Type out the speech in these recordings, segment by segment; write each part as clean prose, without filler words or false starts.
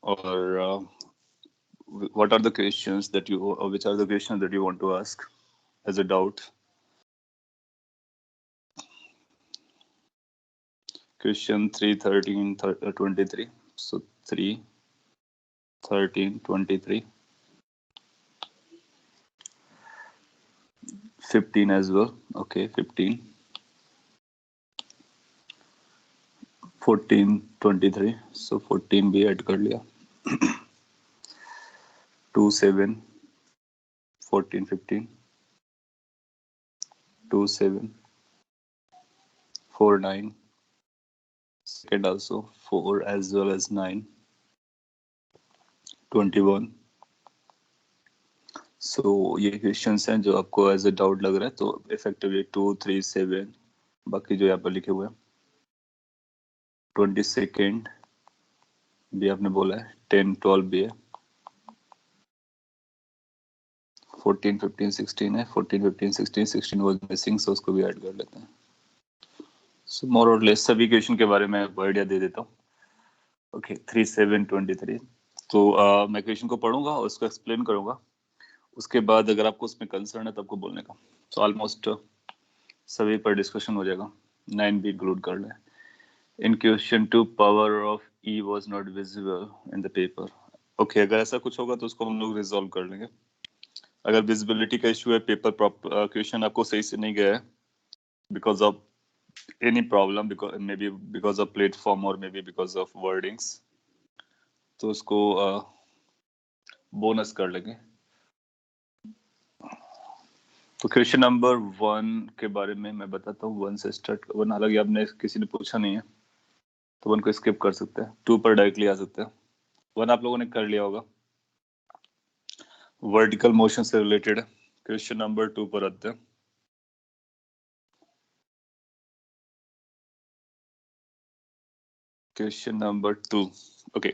or what are the questions that you, or which are the questions that you want to ask as a doubt? Question 3, 13, 23. So 3, 13, 23. 15 as well. Okay, 15. 14, 23. So 14 भी add कर लिया. 2, 7. 14, 15. 2, 7. 4, 9. Second also 4 as well as 9. 21. So ये questions हैं जो आपको as a doubt लग रहा है, तो इफेक्टिवली 2, 3, 7 बाकी जो यहाँ पर लिखे हुए हैं. 22nd भी आपने बोला है. 10, 12 भी है. 14, 15, 16 है. 14, 15, 16, 16 was missing, so उसको भी ऐड कर लेते हैं. So more or less सभी क्वेश्चन के बारे में आइडिया दे देता हूँ. ओके, 3, 7, 23. तो मैं क्वेश्चन को पढ़ूंगा और उसको एक्सप्लेन करूंगा. उसके बाद अगर आपको उसमें कंसर्न है तो आपको बोलने का. तो ऑलमोस्ट सभी पर डिस्कशन हो जाएगा. 9 भी इंक्लूड कर लें. In question 2 power of e was not visible in the paper. Okay, अगर ऐसा कुछ होगा तो उसको हम लोग रिजॉल्व कर लेंगे. अगर विजिबिलिटी का इशू है, पेपर क्वेश्चन आपको सही से नहीं गया है because of any problem, maybe because of platform और maybe because of wordings, तो उसको बोनस कर लेंगे. तो क्वेश्चन नंबर 1 के बारे में मैं बताता हूँ. 1 से स्टार्ट. 1 हालांकि आपने किसी ने पूछा नहीं है तो 1 को स्किप कर सकते हैं. 2 पर डायरेक्टली आ सकते हैं. 1 आप लोगों ने कर लिया होगा, वर्टिकल मोशन से रिलेटेड. क्वेश्चन नंबर 2 पर आते हैं. Question number 2. Okay,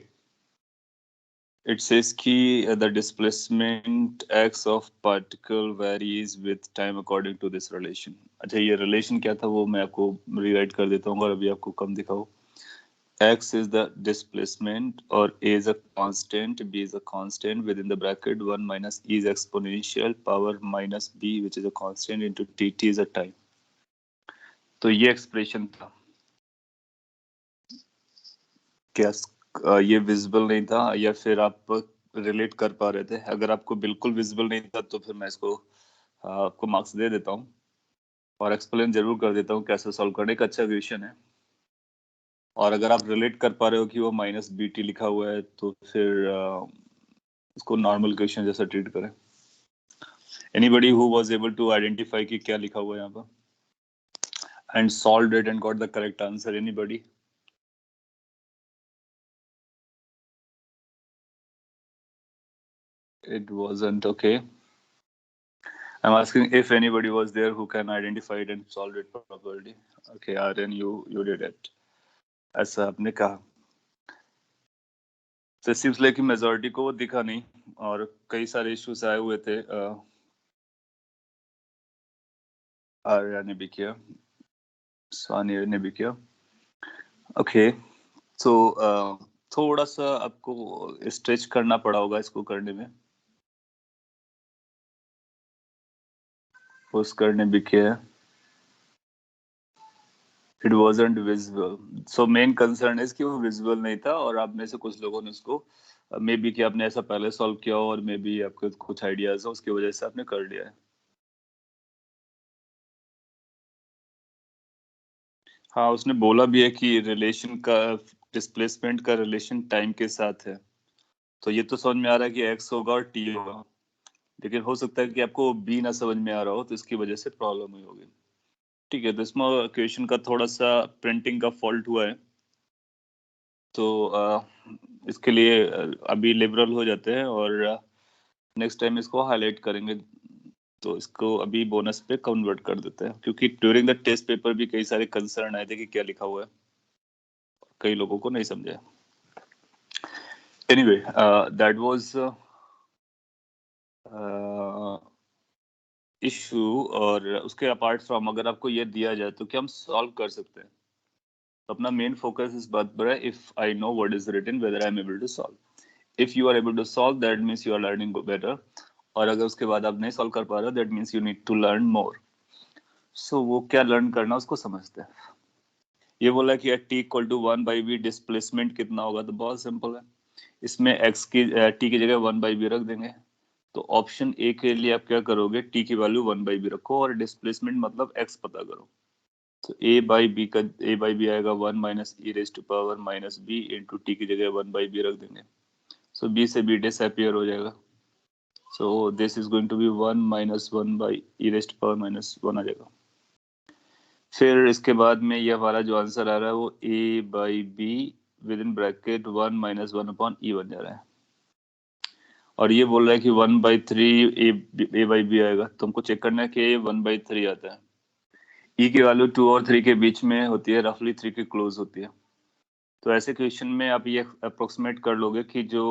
it says कि the displacement x of particle varies with time according to this relation. अच्छा, ये relation क्या था वो मैं आपको rewrite कर देता हूँ और अभी आपको कम दिखाऊँ. x is the displacement or a is a constant, b is a constant within the bracket 1 minus e is exponential power minus b which is a constant into dt is a time. तो ये expression था. क्या ये visible नहीं था या फिर आप रिलेट कर पा रहे थे? अगर आपको बिल्कुल विजिबल नहीं था तो फिर मैं इसको आपको मार्क्स दे देता हूँ और एक्सप्लेन जरूर कर देता हूँ कैसे सॉल्व करने का. अच्छा क्वेश्चन है. और अगर आप रिलेट कर पा रहे हो कि वो माइनस बी टी लिखा हुआ है तो फिर इसको नॉर्मल क्वेश्चन जैसा ट्रीट करें. Anybody who was able to identify कि क्या लिखा हुआ है यहाँ पर and solved it and got the correct answer? Anybody? It wasn't. Okay. I'm asking if anybody was there who can identify it and solve it properly. Okay, Aryan, you did it. ऐसा आपने कहा. So it seems like majority को वो दिखा नहीं और कई सारे इश्यूज आए हुए थे. आर्या ने भी किया, सानिया ने भी किया. ओके, तो थोड़ा सा आपको स्ट्रेच करना पड़ा होगा इसको करने में. पुष्कर ने भी किया. It wasn't visible. So main concern is कि वो visible नहीं था और आप में से कुछ लोगों ने उसको मे बी कि आपने ऐसा पहले सॉल्व किया और मे बी आपके कुछ आइडियाज हो उसकी वजह से आपने कर लिया है. हाँ, उसने बोला भी है कि रिलेशन का, डिस्प्लेसमेंट का रिलेशन टाइम के साथ है. तो ये तो समझ में आ रहा है कि एक्स होगा और टी होगा, लेकिन हो सकता है कि आपको बी ना समझ में आ रहा हो तो इसकी वजह से प्रॉब्लम हुई होगी. ठीक है, तो इसमें क्वेश्चन का थोड़ा सा प्रिंटिंग का फॉल्ट हुआ है तो इसके लिए अभी लिबरल हो जाते हैं और नेक्स्ट टाइम इसको हाईलाइट करेंगे. तो इसको अभी बोनस पे कन्वर्ट कर देते हैं क्योंकि ड्यूरिंग द टेस्ट पेपर भी कई सारे कंसर्न आए थे कि क्या लिखा हुआ है, कई लोगों को नहीं समझा. Anyway, that was issue. और उसके अपार्ट फ्रॉम अगर आपको ये दिया जाए तो क्या हम सॉल्व कर सकते हैं? तो अपना मेन फोकस इस बात पर है, if I know what is written whether I am able to solve. If you are able to solve that means you are learning better, और अगर उसके बाद आप नहीं सॉल्व कर पा रहे हो that means you need to learn more. So वो क्या लर्न करना उसको समझते हैं। ये बोला कि T equal to 1/b displacement कितना होगा, तो बहुत सिंपल है, इसमें x की टी की जगह 1/b रख देंगे। तो ऑप्शन ए के लिए आप क्या करोगे, टी की वैल्यू 1/b रखो और डिस्प्लेसमेंट मतलब x पता करो। तो a बाई बी आएगा 1 minus e raise to power minus b into t की जगह 1/b रख देंगे। सो b से b डिसअपियर हो जाएगा। So this is going to be 1 minus 1 by e raise to power minus 1 आ जाएगा। फिर इसके बाद में ये हमारा जो आंसर आ रहा है वो a by b within bracket 1 minus 1 upon e बन जा रहा है। और ये बोल रहा है कि 1/3 ए बाई बी आएगा, तो हमको चेक करना है कि ये 1/3 आता है। ई की वैल्यू 2 और 3 के बीच में होती है, रफली 3 के क्लोज होती है। तो ऐसे क्वेश्चन में आप ये अप्रोक्सीमेट कर लोगे कि जो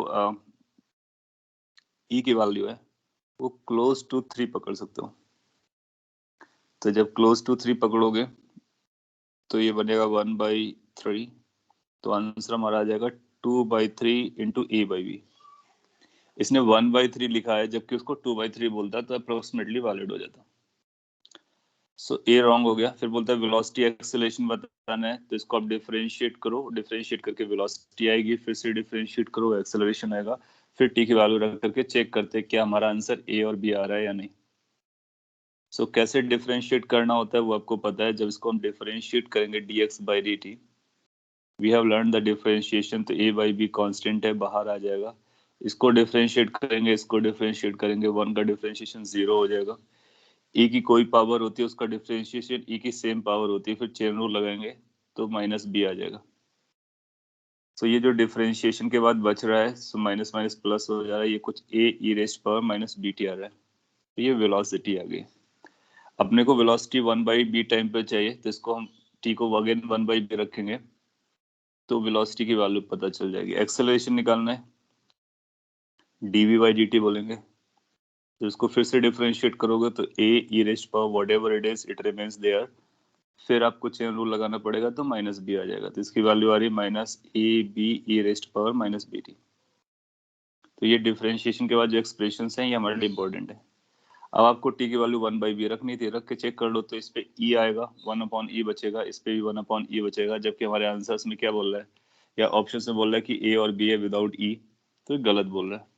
ई की वैल्यू है वो क्लोज टू 3 पकड़ सकते हो। तो जब क्लोज टू 3 पकड़ोगे तो ये बनेगा 1/3। तो आंसर हमारा आ जाएगा 2/3 इंटू ए बाई बी। इसने 1/3 लिखा है जबकि उसको 2/3 बोलता है, तो अप्रोक्सीमेटली वैलिड हो जाता। सो ए रॉन्ग हो गया। फिर बोलता है वेलोसिटी एक्सेलरेशन बताना है, तो इसको आप डिफरेंशिएट करो, डिफरेंशिएट करके वेलोसिटी आएगी, फिर से डिफरेंशिएट करो एक्सेलरेशन आएगा, फिर टी की वैल्यू रख करके चेक करते हैं क्या हमारा आंसर ए और बी आ रहा है या नहीं। सो कैसे डिफरेंशिएट करना होता है वो आपको पता है। जब इसको हम डिफरेंशिएट करेंगे dx by dt, we have learn the differentiation, तो a बाई बी कॉन्स्टेंट है, बाहर आ जाएगा। इसको डिफरेंशिएट करेंगे, इसको डिफरेंशिएट करेंगे, 1 का डिफरेंशिएशन 0 हो जाएगा। e की कोई पावर होती है उसका डिफरेंशिएशन e की सेम पावर होती है, फिर चेन रूल लगाएंगे तो माइनस बी आ जाएगा। तो ये जो डिफरेंशिएशन के बाद बच रहा है सो माइनस माइनस प्लस हो जा रहा है, ये कुछ a e rest power minus b t आ रहा है। तो ये वेलोसिटी आ गई। अपने को वेलोसिटी 1/b टाइम पे चाहिए, तो इसको हम t को अगेन 1/b रखेंगे तो वेलोसिटी की वैल्यू पता चल जाएगी। एक्सेलरेशन निकालना है, dv बाई dt बोलेंगे, तो इसको फिर से डिफरेंशिएट करोगे तो a e rest power whatever it is it remains there, फिर आपको चेन रूल लगाना पड़ेगा तो माइनस बी आ जाएगा। तो इसकी वैल्यू आ रही है minus a b e raised power minus b t. तो ये डिफरेंशिएशन के बाद जो एक्सप्रेशन हैं ये हमारे लिए इंपॉर्टेंट है। अब आपको टी की वैल्यू 1/b रखनी थी, रख के चेक कर लो, तो इस पे ई आएगा, 1/e बचेगा, इस पे भी 1/e बचेगा, जबकि हमारे आंसर्स में क्या बोल रहा है या ऑप्शन में बोल रहा है कि ए और बी है विदाउट ई, तो ये गलत बोल रहा है।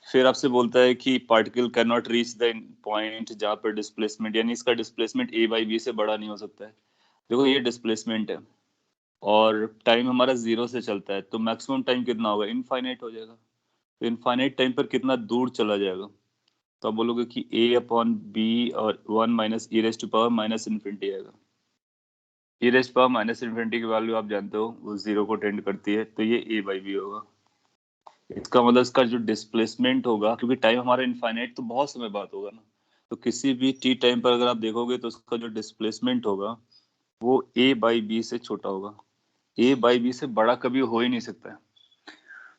फिर आपसे बोलता है कि particle can not reach the point जहाँ पर डिस्प्लेसमेंट, यानी इसका डिस्प्लेसमेंट ए बाई बी से बड़ा नहीं हो सकता है। देखो ये डिस्प्लेसमेंट है और टाइम हमारा 0 से चलता है, तो मैक्सिमम टाइम कितना होगा, इनफाइनाइट हो जाएगा। तो इनफाइनाइट टाइम पर कितना दूर चला जाएगा, तो आप बोलोगे कि a अपॉन बी और 1 minus e raise to power minus infinity आएगा। E raise power minus infinity की वैल्यू आप जानते हो वो 0 को टेंड करती है, तो ये a बाई बी होगा। इसका मतलब इसका जो डिस्प्लेसमेंट होगा, क्योंकि टाइम हमारा इनफाइनाइट तो बहुत समय बाद होगा ना, तो किसी भी टी टाइम पर अगर आप देखोगे तो उसका जो डिस्प्लेसमेंट होगा वो a बाई बी से छोटा होगा, a बाई बी से बड़ा कभी हो ही नहीं सकता है।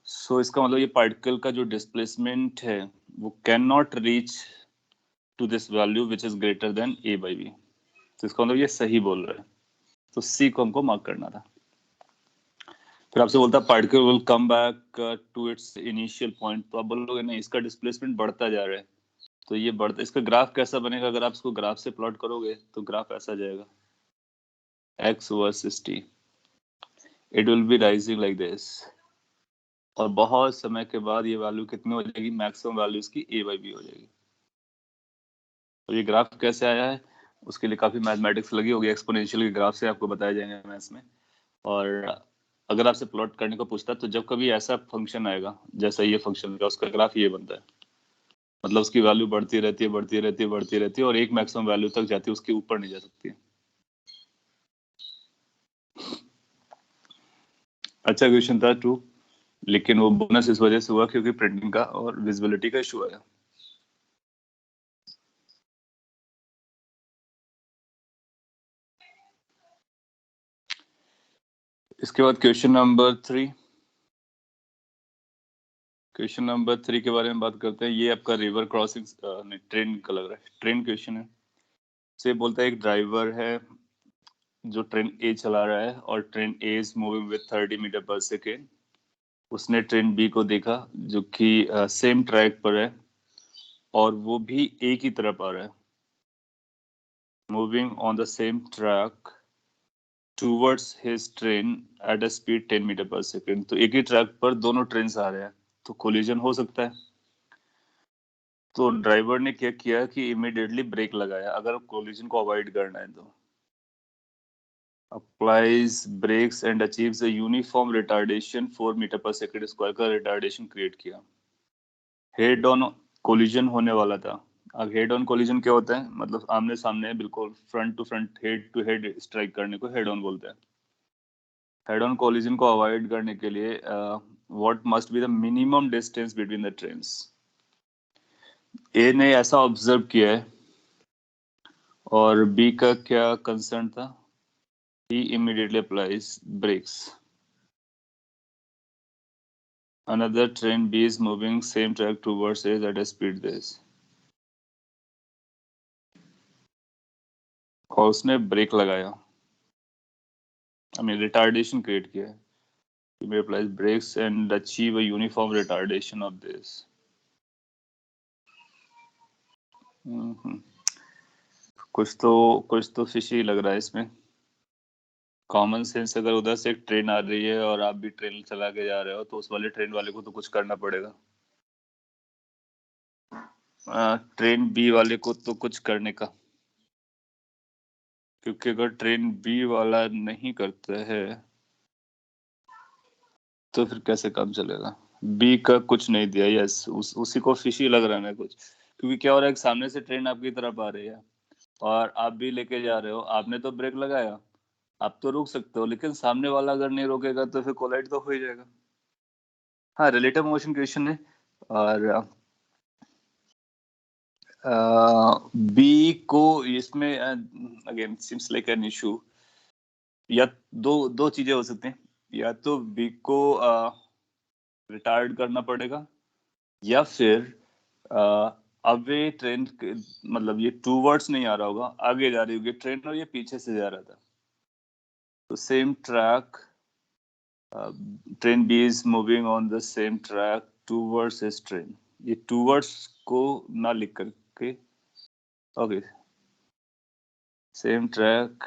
सो इसका मतलब ये पार्टिकल का जो डिस्प्लेसमेंट है वो can not reach to this value which is greater than a by b. तो इसका मतलब ये सही बोल रहा है, तो सी को हमको मार्क करना था। फिर आपसे बोलता है particle will come back to its initial point, तो आप बोलोगे नहीं इसका डिस्प्लेसमेंट बढ़ता जा रहा है, तो ये बढ़ता, इसका ग्राफ कैसा बनेगा, अगर आप इसको ग्राफ से प्लॉट करोगे तो ग्राफ ऐसा जाएगा x versus t, it will be rising like this, और बहुत समय के बाद ये वैल्यू कितनी हो जाएगी, मैक्सिमम वैल्यू इसकी a बाई बी हो जाएगी। तो ये ग्राफ कैसे आया है उसके लिए काफी मैथमेटिक्स लगी होगी, एक्सपोनेंशियल के ग्राफ से आपको बताए जाएंगे मैथ्स में। और अगर आपसे प्लॉट करने को पूछता तो जब कभी ऐसा फंक्शन आएगा जैसा ये फंक्शन का, उसका ग्राफ ये बनता है, मतलब उसकी वैल्यू बढ़ती रहती है बढ़ती रहती है बढ़ती रहती है और एक मैक्सिमम वैल्यू तक जाती है, उसके ऊपर नहीं जा सकती है। अच्छा क्वेश्चन था 2, लेकिन वो बोनस इस वजह से हुआ क्योंकि प्रिंटिंग का और विजिबिलिटी का इशू आया। इसके बाद क्वेश्चन नंबर 3, क्वेश्चन नंबर 3 के बारे में बात करते हैं। ये आपका रिवर क्रॉसिंग नहीं ट्रेन का लग रहा है, ट्रेन क्वेश्चन है। से बोलता है एक ड्राइवर है जो ट्रेन ए चला रहा है और train A is moving with 30 metre per second उसने ट्रेन बी को देखा जो कि सेम ट्रैक पर है और वो भी एक ही तरफ आ रहा है, moving on the same track towards his train at a speed 10 metre per second. तो एक ही ट्रैक पर दोनों ट्रेन आ रहे हैं, तो कोलिजन हो सकता है। तो ड्राइवर ने क्या किया कि इमीडिएटली ब्रेक लगाया अगर कोलिजन को अवॉइड करना है तो। Applies brakes and achieves a uniform retardation 4 metre per second square का रिटार्डेशन क्रिएट किया। हेड ऑन कोलिजन होने वाला था। अब हेड ऑन कोलिजन क्या होता है, मतलब आमने सामने बिल्कुल front to front head to head strike करने को हेड ऑन बोलते हैं। हेड ऑन कोलिजन को अवॉइड करने के लिए what must be the minimum distance between the trains. A ने ऐसा ऑब्जर्व किया है और बी का क्या कंसर्न था, he immediately applies brakes. Another train B is moving same track towards A at a speed this. और उसने ब्रेक लगाया, I mean retardation क्रिएट किया है। He may apply brakes and achieve a uniform retardation of this. कुछ तो fishy लग रहा है इसमें। कॉमन सेंस, अगर उधर से एक ट्रेन आ रही है और आप भी ट्रेन चला के जा रहे हो तो उस वाले ट्रेन वाले को तो कुछ करना पड़ेगा। ट्रेन बी वाले को तो कुछ करने का, क्योंकि अगर ट्रेन बी वाला नहीं करता है तो फिर कैसे काम चलेगा। बी का कुछ नहीं दिया, यस उसी को फिशी लग रहा है ना कुछ, क्योंकि क्या हो रहा है सामने से ट्रेन आपकी तरफ आ रही है और आप भी लेके जा रहे हो, आपने तो ब्रेक लगाया, आप तो रुक सकते हो, लेकिन सामने वाला अगर नहीं रोकेगा तो फिर कोलाइड तो हो ही जाएगा। हाँ, रिलेटिव मोशन क्वेश्चन है। और बी को इसमें again seems like an issue, या दो दो चीजें हो सकती हैं, या तो बी को रिटायर्ड करना पड़ेगा या फिर अवे ट्रेन, मतलब ये टू वर्ड्स नहीं आ रहा होगा, आगे जा रही होगी ट्रेन और ये पीछे से जा रहा था, तो same track, train B is moving on the same track towards his train. ये टूवर्ड्स को ना लिख करके, okay, same track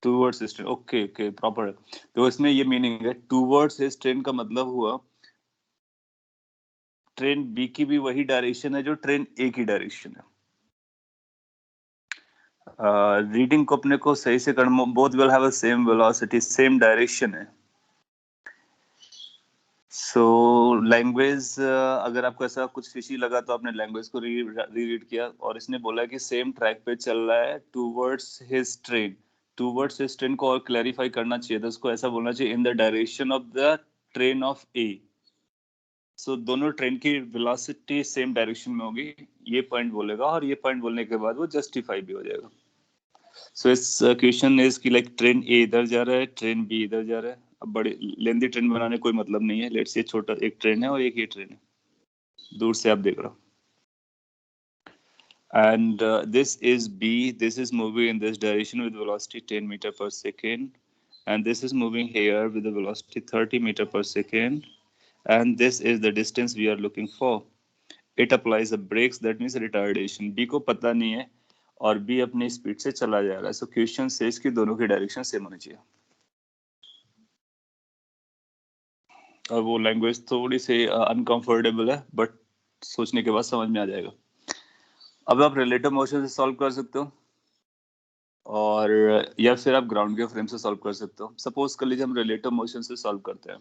towards his train, okay okay proper है। तो इसमें ये मीनिंग है टूवर्ड्स हिज ट्रेन का मतलब हुआ ट्रेन बी की भी वही डायरेक्शन है जो ट्रेन ए की डायरेक्शन है। रीडिंग को अपने को सही से करना, both will have a same velocity, same direction है। सो लैंग्वेज, अगर आपको ऐसा कुछ फिशी लगा तो आपने लैंग्वेज को री रीड किया, और इसने बोला कि सेम ट्रैक पे चल रहा है towards his train. Towards his train को और क्लैरिफाई करना चाहिए था, उसको ऐसा बोलना चाहिए in the direction of the train of A. So दोनों ट्रेन की वेलोसिटी सेम डायरेक्शन में होगी, ये पॉइंट बोलेगा, और ये पॉइंट बोलने के बाद वो जस्टिफाई भी हो जाएगा। सो इस क्वेश्चन इज कि लाइक ट्रेन ए इधर जा रहा है, ट्रेन बी इधर जा रहा है। अब बड़े लेंदी ट्रेन बनाने कोई मतलब नहीं है, लेट्स से छोटा एक ट्रेन है और एक ही ट्रेन है, दूर से आप देख रहे हो। And this is B, this is moving in this direction with velocity 10 meter per second, and this is moving here with the velocity 30 meter per second, and this is the distance we are looking for. It applies the brakes, that means retardation. B को पता नहीं है और B अपनी speed से चला जा रहा है, so question says कि दोनों की डायरेक्शन सेम होनी चाहिए। और वो लैंग्वेज थोड़ी सी अनकंफर्टेबल है, बट सोचने के बाद समझ में आ जाएगा। अब आप रिलेटिव मोशन से सॉल्व कर सकते हो, और या फिर आप ग्राउंड के फ्रेम से सॉल्व कर सकते हो। सपोज कर लीजिए हम रिलेटिव मोशन से सॉल्व करते हैं,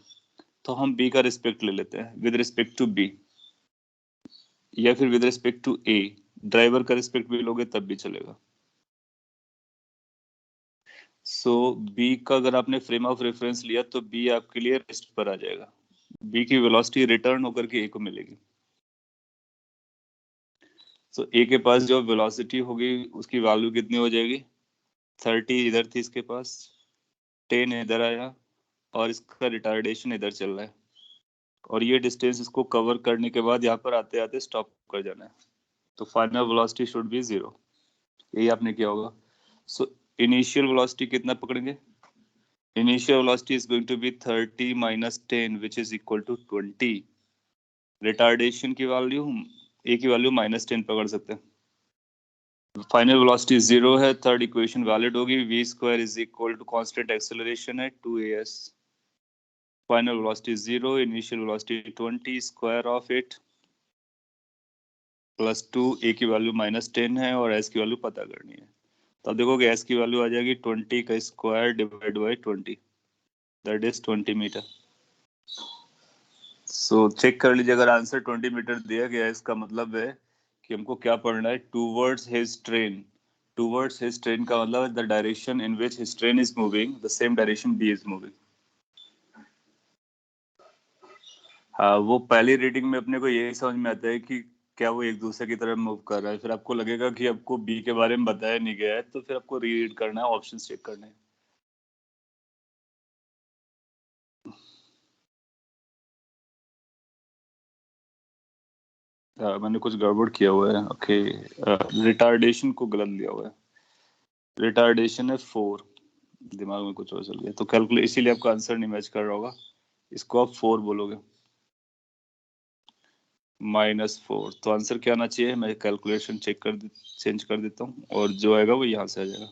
तो हम बी का रिस्पेक्ट ले लेते हैं विद रिस्पेक्ट टू बी, या फिर with respect to A. Driver का रिस्पेक्ट भी लोगे तब भी चलेगा। सो बी का अगर आपने फ्रेम ऑफ रेफरेंस लिया तो बी आपके लिए रेस्ट पर आ जाएगा, बी की वेलोसिटी रिटर्न होकर के ए को मिलेगी। सो ए के पास जो वेलोसिटी होगी उसकी वैल्यू कितनी हो जाएगी, 30 इधर थी इसके पास, 10 इधर आया, और इसका रिटार्डेशन इधर चल रहा है, और ये डिस्टेंस इसको कवर करने के बाद यहाँ पर आते आते स्टॉप कर जाना है, तो फाइनल वेलोसिटी शुड बी 0। यही आपने किया होगा। सो इनिशियल वेलोसिटी कितना पकड़ेंगे, Initial velocity is going to be 30 minus 10 which is equal to 20. Retardation की वैल्यू ए की वैल्यू -10 पकड़ सकते हैं. फाइनल वेलोसिटी 0 है. थर्ड इक्वेशन वैलिड होगी. v square is equal to constant acceleration है 2as. Final velocity 0, initial velocity 20, square of it plus 2. A की value -10 है और एस की वैल्यू पता करनी है. तो अब देखोगे एस की वैल्यू आ जाएगी 20 का square divide by 20, that is 20 metre. So check कर लीजिए, अगर आंसर 20 मीटर दिया गया है इसका मतलब है कि हमको क्या पढ़ना है, towards his train. Towards his train का मतलब है the direction in which his train is moving, the same direction B is moving. हाँ, वो पहली रीडिंग में अपने को यही समझ में आता है कि क्या वो एक दूसरे की तरफ मूव कर रहा है. फिर आपको लगेगा कि आपको बी के बारे में बताया नहीं गया है, तो फिर आपको रीड करना है, ऑप्शन चेक करने हैं. मैंने कुछ गड़बड़ किया हुआ है. ओके, रिटार्डेशन को गलत लिया हुआ है. रिटार्डेशन है 4. दिमाग में कुछ और चल गया, तो कैलकुलेट, इसीलिए आपका आंसर नहीं मैच कर रहा होगा. इसको आप 4 बोलोगे, -4. तो आंसर क्या आना चाहिए, मैं कैलकुलेशन चेंज कर देता हूँ और जो आएगा वो यहाँ से आ जाएगा.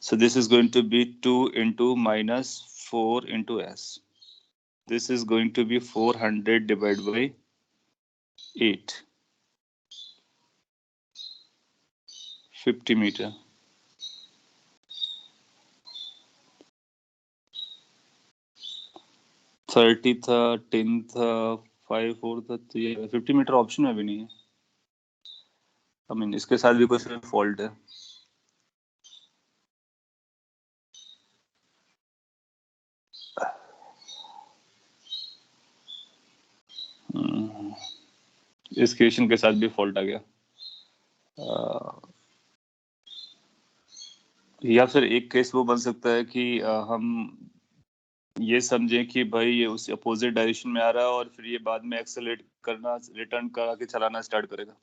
So this is going to be 2 into -4 into s. This is going to be 400 divided by 8. 50 meter. Thirty था, 10 था, 5 4 था, तो ये 50 मीटर ऑप्शन में भी नहीं है. आई मीन इसके साथ भी कुछ फॉल्ट है. इस क्वेश्चन के साथ भी फॉल्ट आ गया. या फिर एक केस वो बन सकता है कि हम ये समझें कि भाई ये उस अपोजिट डायरेक्शन में आ रहा है और फिर ये बाद में एक्सेलरेट करना, रिटर्न करा के चलाना स्टार्ट करेगा.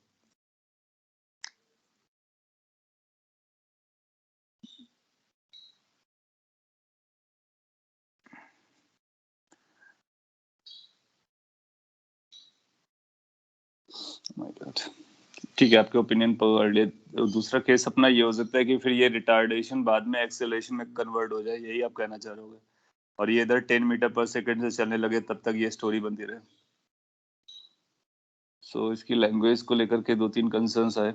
My God. ठीक है, आपके ओपिनियन पर ले. दूसरा केस अपना ये हो सकता है कि फिर ये रिटार्डेशन बाद में एक्सेलरेशन में कन्वर्ट हो जाए, यही आप कहना चाह रहे होगे, और ये इधर 10 मीटर पर सेकंड से चलने लगे, तब तक ये स्टोरी बनती रहे. सो इसकी लैंग्वेज को लेकर के 2-3 कंसर्न्स आए.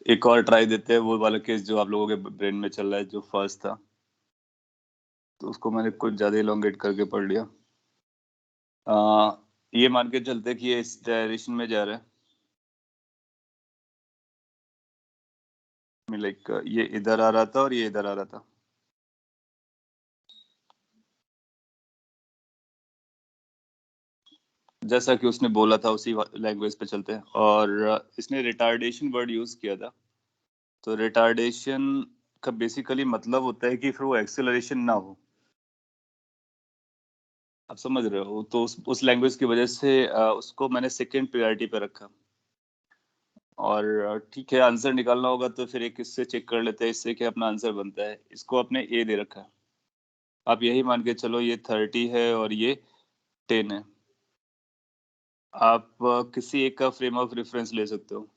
एक और ट्राई देते हैं, वो वाला केस जो आप लोगों के ब्रेन में चल रहा है, जो फर्स्ट था, तो उसको मैंने कुछ ज्यादा इलोंगेट करके पढ़ लिया. ये मान के चलते कि ये इस डायरेक्शन में जा रहा है. लाइक ये इधर आ रहा था और ये इधर आ रहा था. जैसा कि उसने बोला था उसी लैंग्वेज पे चलते हैं. और इसने रिटार्डेशन वर्ड यूज किया था. तो रिटार्डेशन का बेसिकली मतलब होता है कि फिर वो एक्सेलरेशन ना हो. आप समझ रहे हो, तो उस लैंग्वेज की वजह से उसको मैंने सेकंड प्रायोरिटी पे रखा. और ठीक है, आंसर निकालना होगा तो फिर एक इससे चेक कर लेते हैं, इससे क्या अपना आंसर बनता है. इसको अपने ए दे रखा है. आप यही मान के चलो ये 30 है और ये 10 है. आप किसी एक का फ्रेम ऑफ रेफरेंस ले सकते हो,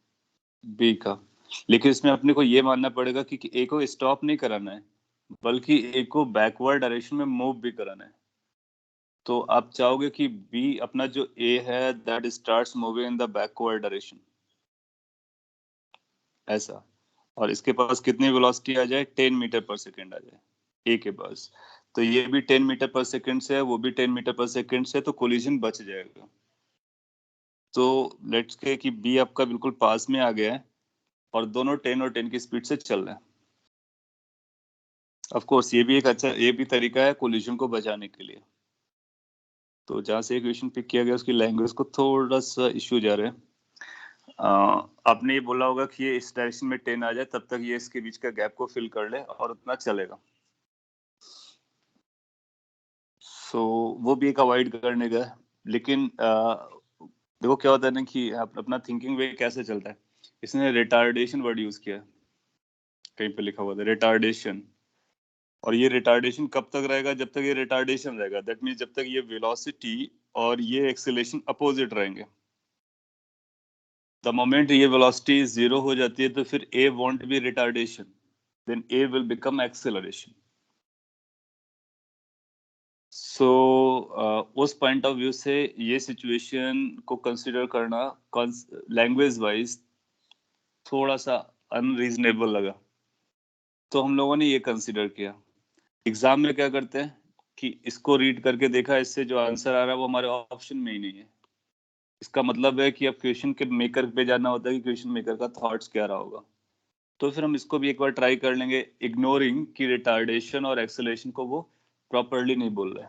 बी का. लेकिन इसमें अपने को ये मानना पड़ेगा कि ए को स्टॉप नहीं कराना है, बल्कि ए को बैकवर्ड डायरेक्शन में मूव भी कराना है. तो आप चाहोगे कि बी अपना जो ए है that starts moving in the backward direction, ऐसा. और इसके पास कितनी वेलोसिटी आ जाए, 10 मीटर पर सेकंड आ जाए ए के पास. तो ये भी 10 मीटर पर सेकंड से है, वो भी 10 मीटर पर सेकंड से, तो कोलिजन बच जाएगा. तो लेट्स के कि बी आपका बिल्कुल पास में आ गया है और दोनों 10 और 10 की स्पीड से चल रहे हैं. ऑफ कोर्स ये भी एक अच्छा, ये भी तरीका है कोलिजन को बचाने के लिए. तो जहां से इक्वेशन पिक किया गया उसकी लैंग्वेज को थोड़ा सा इश्यू जा रहा है. आपने ये बोला होगा कि ये इस डायरेक्शन में 10 आ जाए, तब तक ये इसके बीच का गैप को फिल कर ले और उतना चलेगा. सो वो भी एक अवॉइड करने का है. लेकिन देखो क्या होता है ना कि अपना थिंकिंग वे कैसे चलता है. इसने रिटार्डेशन वर्ड यूज किया. कहीं पे लिखा हुआ था रिटार्डेशन, और ये रिटार्डेशन कब तक रहेगा? जब तक ये रिटार्डेशन रहेगा, दैट मीन्स जब तक ये वेलोसिटी और ये एक्सेलरेशन अपोजिट रहेंगे। द मोमेंट ये वेलोसिटी जीरो हो जाती है तो फिर A won't be retardation, then A will become acceleration. So उस पॉइंट ऑफ व्यू से ये सिचुएशन को कंसिडर करना लैंग्वेज वाइज थोड़ा सा अनरीजनेबल लगा, तो हम लोगों ने ये कंसिडर किया। एग्जाम में क्या करते हैं कि इसको रीड करके देखा, इससे जो आंसर आ रहा है वो हमारे ऑप्शन में ही नहीं है। इसका मतलब है कि अब क्वेश्चन के मेकर पे जाना होता है कि क्वेश्चन मेकर का थॉट्स क्या रहा होगा। तो फिर हम इसको भी एक बार ट्राई कर लेंगे, इग्नोरिंग कि रिटार्डेशन और एक्सेलरेशन को वो प्रॉपरली नहीं बोल रहे।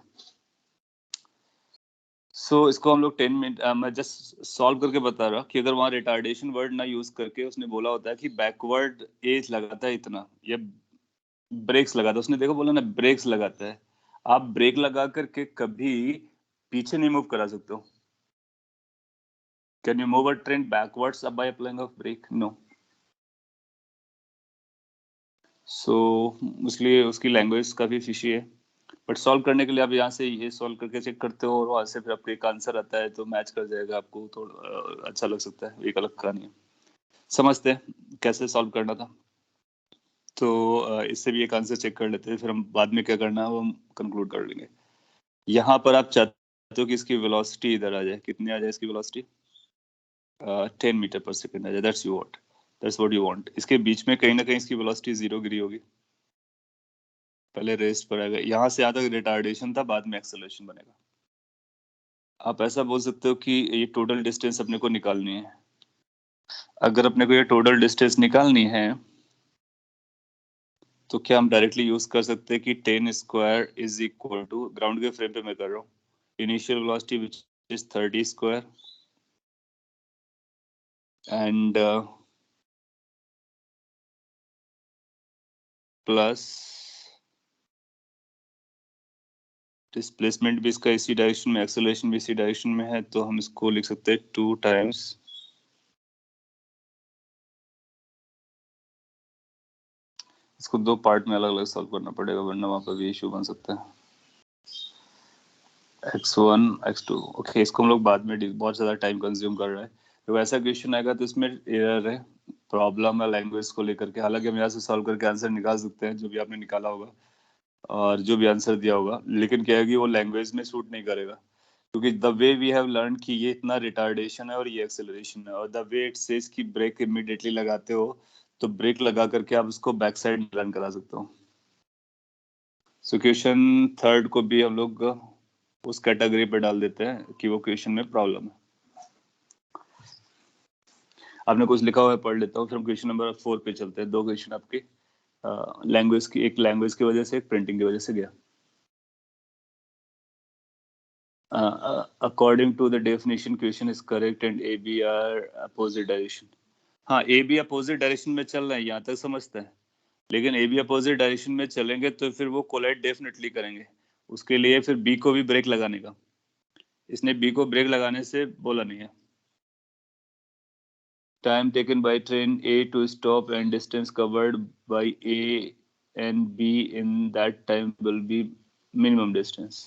इसको हम लोग 10 मिनट मैं जस्ट सॉल्व करके बता रहा कि अगर वहां रिटार्डेशन वर्ड ना यूज करके उसने बोला होता है कि बैकवर्ड एज लगाता है इतना, या ब्रेक्स लगाता है, उसने देखो बोला ना ब्रेक्स लगाता है, आप ब्रेक लगा करके कभी पीछे नहीं मूव करा सकते हो। Can you move a train backwards by applying of brake? No. So इसलिए उसकी लैंग्वेज काफी फिशी है। बट सॉल्व करने के लिए आप यहाँ से ये सॉल्व करके चेक करते हो और वहां से फिर आपको एक आंसर आता है तो मैच कर जाएगा, आपको थोड़ा अच्छा लग सकता है, एक अलग कहानी है। समझते हैं कैसे सॉल्व करना था। तो इससे भी एक आंसर चेक कर लेते हैं, फिर हम बाद में क्या करना है वो हम कंक्लूड कर लेंगे। यहाँ पर आप चाहते हो कि इसकी वेलोसिटी इधर आ जाए, कितनी आ जाए इसकी वेलोसिटी? 10 मीटर पर सेकेंड आ जाए, दैट्स व्हाट यू वांट। इसके बीच में कहीं ना कहीं इसकी वेलोसिटी जीरो गिरी होगी, पहले रेस्ट पर आएगा, यहाँ से यहाँ तक रिटार्डेशन था, बाद में एक्सेलरेशन बनेगा। आप ऐसा बोल सकते हो कि ये टोटल डिस्टेंस अपने को निकालनी है। अगर अपने को ये टोटल डिस्टेंस निकालनी है तो क्या हम डायरेक्टली यूज कर सकते हैं कि 10 square is equal to, ground के फ्रेम पे मैं कर रहा हूँ, initial velocity which is 30 square and plus displacement भी इसका इसी डायरेक्शन में, एक्सेलरेशन भी इसी डायरेक्शन में है, तो हम इसको लिख सकते हैं 2 टाइम्स इसको दो पार्ट में अलग अलग सॉल्व करना पड़ेगा वरना वहां पर भी इशू बन सकता है। x1 x2, ओके, इसको हम लोग बाद में बहुत ज्यादा टाइम कंज्यूम कर रहा है, तो वैसा क्वेश्चन आएगा तो इसमें एरर है, प्रॉब्लम है लैंग्वेज को लेकर के। हालांकि हम यहाँ से सॉल्व करके आंसर निकाल सकते हैं जो भी आपने निकाला होगा और जो भी आंसर दिया होगा, लेकिन क्या है कि वो लैंग्वेज में सूट नहीं करेगा, क्योंकि the way we have learn कि ये इतना रिटार्डेशन है और ये एक्सेलरेशन है, और द वे इट सेज कि ब्रेक इमीडिएटली लगाते हो तो ब्रेक लगा करके आप उसको बैक साइड रन करा सकते हो। सो क्वेश्चन थर्ड को भी हम लोग उस कैटेगरी पे डाल देते हैं कि वो क्वेश्चन में प्रॉब्लम है। आपने कुछ लिखा हुआ है, पढ़ लेता हूँ, फिर हम क्वेश्चन नंबर 4 पे चलते हैं। दो क्वेश्चन आपके लैंग्वेज की, एक लैंग्वेज की वजह से, एक प्रिंटिंग की वजह से गया। According to the definition question is correct and A B are opposite direction. हाँ, ए बी अपोजिट डायरेक्शन में चल रहे हैं, यहाँ तक समझते हैं, लेकिन ए बी अपोजिट डायरेक्शन में चलेंगे तो फिर वो कोलाइड डेफिनेटली करेंगे, उसके लिए फिर बी को भी ब्रेक लगाने का, इसने बी को ब्रेक लगाने से बोला नहीं है। Time taken by train A to stop and distance covered by A and B in that time will be minimum distance.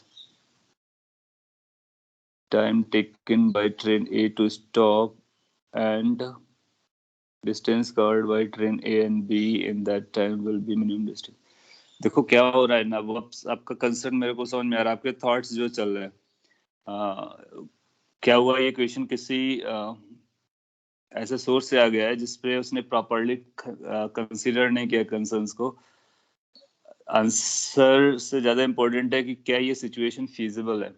Time taken by train A to stop and distance covered by train A and B in that time will be minimum distance. देखो क्या हो रहा है ना, वो आपका concern मेरे को समझ में आ रहा है, आपके थॉट्स जो चल रहे हैं। क्या हुआ, ये क्वेश्चन किसी ऐसे सोर्स से आ गया है जिसपे उसने प्रॉपरली कंसीडर नहीं किया कंसर्न्स को। आंसर से ज्यादा इम्पोर्टेंट है कि क्या ये सिचुएशन फीजिबल है,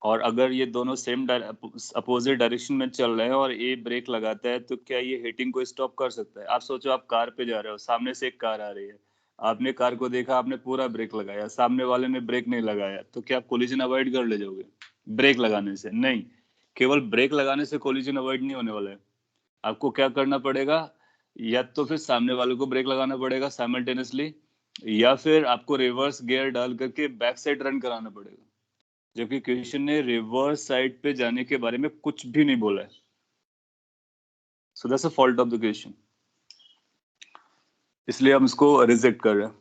और अगर ये दोनों सेम अपोजिट डायरेक्शन में चल रहे हैं और ए ब्रेक लगाता है तो क्या ये हिटिंग को स्टॉप कर सकता है? आप सोचो, आप कार पे जा रहे हो, सामने से एक कार आ रही है, आपने कार को देखा, आपने पूरा ब्रेक लगाया, सामने वाले ने ब्रेक नहीं लगाया, तो क्या आप कोलिजन अवॉइड कर ले जाओगे ब्रेक लगाने से? नहीं, केवल ब्रेक लगाने से कोलिजन अवॉइड नहीं होने वाला है। आपको क्या करना पड़ेगा, या तो फिर सामने वाले को ब्रेक लगाना पड़ेगा साइमल्टेनियसली, या फिर आपको रिवर्स गियर डाल करके बैक साइड रन कराना पड़ेगा, जबकि क्वेश्चन ने रिवर्स साइड पे जाने के बारे में कुछ भी नहीं बोला है। So that's a fault of the question. इसलिए हम इसको रिजेक्ट कर रहे हैं.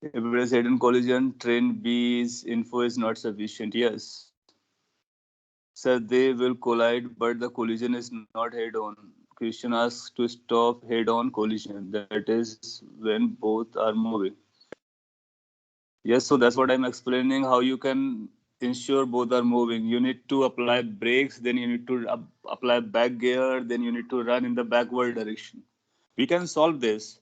If it is head-on collision, train B's info is not sufficient. Yes. Sir, they will collide, but the collision is not head-on. Question asks to stop head-on collision. That is when both are moving. Yes, so that's what I'm explaining, how you can ensure both are moving. You need to apply brakes, then you need to apply back gear, then you need to run in the backward direction. We can solve this,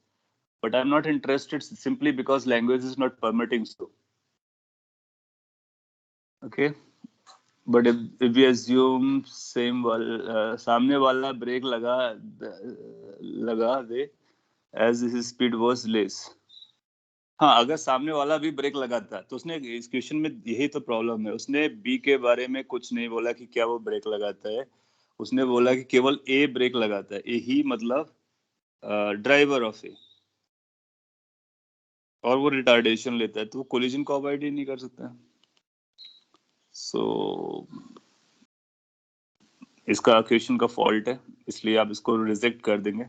but I'm not interested simply because language is not permitting so. Okay. But if we assume सामने वाला break लगा दे as his speed was less. हाँ, अगर सामने वाला भी break लगाता तो उसने इस क्वेश्चन में यही तो प्रॉब्लम है. उसने बी के बारे में कुछ नहीं बोला कि क्या वो ब्रेक लगाता है. उसने बोला कि केवल ए ब्रेक लगाता है. ए ही मतलब ड्राइवर ऑफ ए, और वो रिटार्डेशन लेता है, तो वो कोलिजन को अवॉइड ही नहीं कर सकता. सो इसका क्वेश्चन का फॉल्ट है, इसलिए आप इसको रिजेक्ट कर देंगे,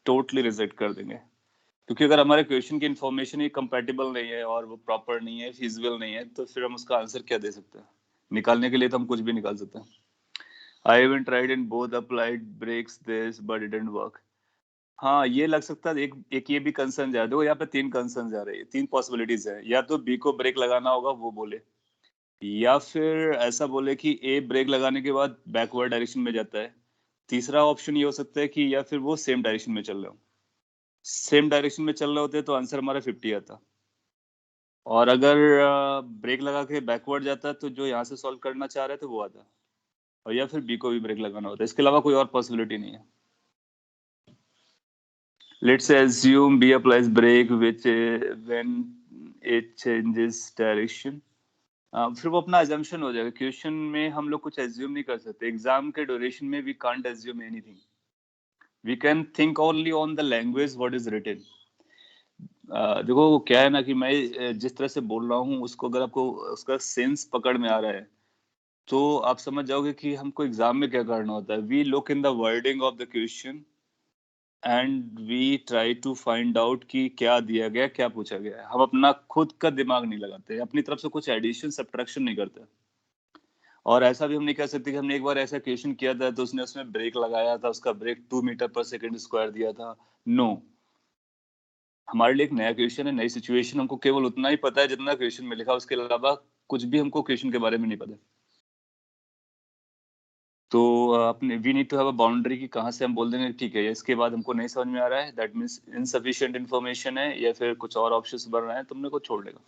टोटली रिजेक्ट कर देंगे. क्योंकि अगर हमारे क्वेश्चन की इन्फॉर्मेशन ही कंपैटिबल नहीं है और वो प्रॉपर नहीं है, फिजिबल नहीं है, तो फिर हम उसका आंसर क्या दे सकते हैं? निकालने के लिए तो हम कुछ भी निकाल सकते हैं. I haven't tried in both applied brakes this but it didn't work. हाँ, ये लग सकता है. एक ये भी कंसर्न जा रहा है. देखो यहाँ पे 3 कंसर्न जा रही है, 3 पॉसिबिलिटीज है. या तो बी को ब्रेक लगाना होगा, वो बोले, या फिर ऐसा बोले कि ए ब्रेक लगाने के बाद बैकवर्ड डायरेक्शन में जाता है. तीसरा ऑप्शन ये हो सकता है कि या फिर वो सेम डायरेक्शन में चल रहे हो. सेम डायरेक्शन में चल रहे होते तो आंसर हमारा 50 आता. और अगर ब्रेक लगा के बैकवर्ड जाता तो जो यहाँ से सॉल्व करना चाह रहे थे वो आता. और या फिर बी को भी ब्रेक लगाना होता. इसके अलावा कोई और पॉसिबिलिटी नहीं है. Let's assume B applies brake which when it changes direction. फिर वो अपना assumption हो जाएगा. क्वेश्चन में हम लोग कुछ assume नहीं कर सकते. एग्जाम के ड्यूरेशन में we can't assume anything. We can think only on the language what is written. देखो क्या है ना कि मैं जिस तरह से बोल रहा हूँ उसको अगर आपको उसका सेंस पकड़ में आ रहा है तो आप समझ जाओगे कि हमको एग्जाम में क्या करना होता है. We look in the wording of the question and we try to find out कि क्या दिया गया, क्या पूछा गया है. हम अपना खुद का दिमाग नहीं लगाते, अपनी तरफ से कुछ एडिशन सब्ट्रैक्शन नहीं करते. और ऐसा भी हम नहीं कह सकते कि हमने एक बार ऐसा क्वेश्चन किया था तो उसने उसमें ब्रेक लगाया था, उसका ब्रेक 2 मीटर पर सेकंड स्क्वायर दिया था. नो, हमारे लिए एक नया क्वेश्चन है, नई सिचुएशन. हमको केवल उतना ही पता है जितना क्वेश्चन में लिखा, उसके अलावा कुछ भी हमको क्वेश्चन के बारे में नहीं पता. तो अपने we need to have a boundary कि कहाँ से हम बोल देंगे ठीक है, इसके बाद हमको नहीं समझ में आ रहा है, दैट मींस इनसफिशिएंट इन्फॉर्मेशन है, या फिर कुछ और ऑप्शंस बन रहे हैं, तुमने को छोड़ देगा.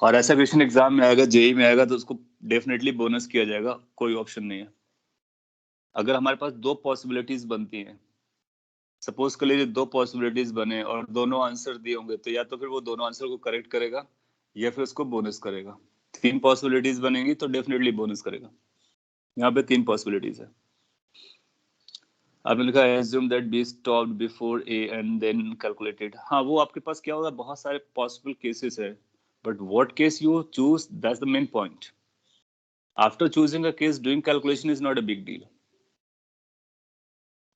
और ऐसा क्वेश्चन एग्जाम में आएगा, जेई में आएगा, तो उसको डेफिनेटली बोनस किया जाएगा. कोई ऑप्शन नहीं है. अगर हमारे पास 2 पॉसिबिलिटीज बनती हैं, सपोज कर लीजिए 2 पॉसिबिलिटीज बने और दोनों आंसर दिए होंगे, तो या तो फिर वो दोनों आंसर को करेक्ट करेगा या फिर उसको बोनस करेगा. 3 पॉसिबिलिटीज बनेंगी तो डेफिनेटली बोनस करेगा. यहाँ पे 3 पॉसिबिलिटीज है. आपने लिखा assume that B stopped before A and then calculated. हाँ, वो आपके पास क्या होगा, बहुत सारे possible cases है, but what case you choose, that's the main point. After choosing a case, doing calculation is not a big deal.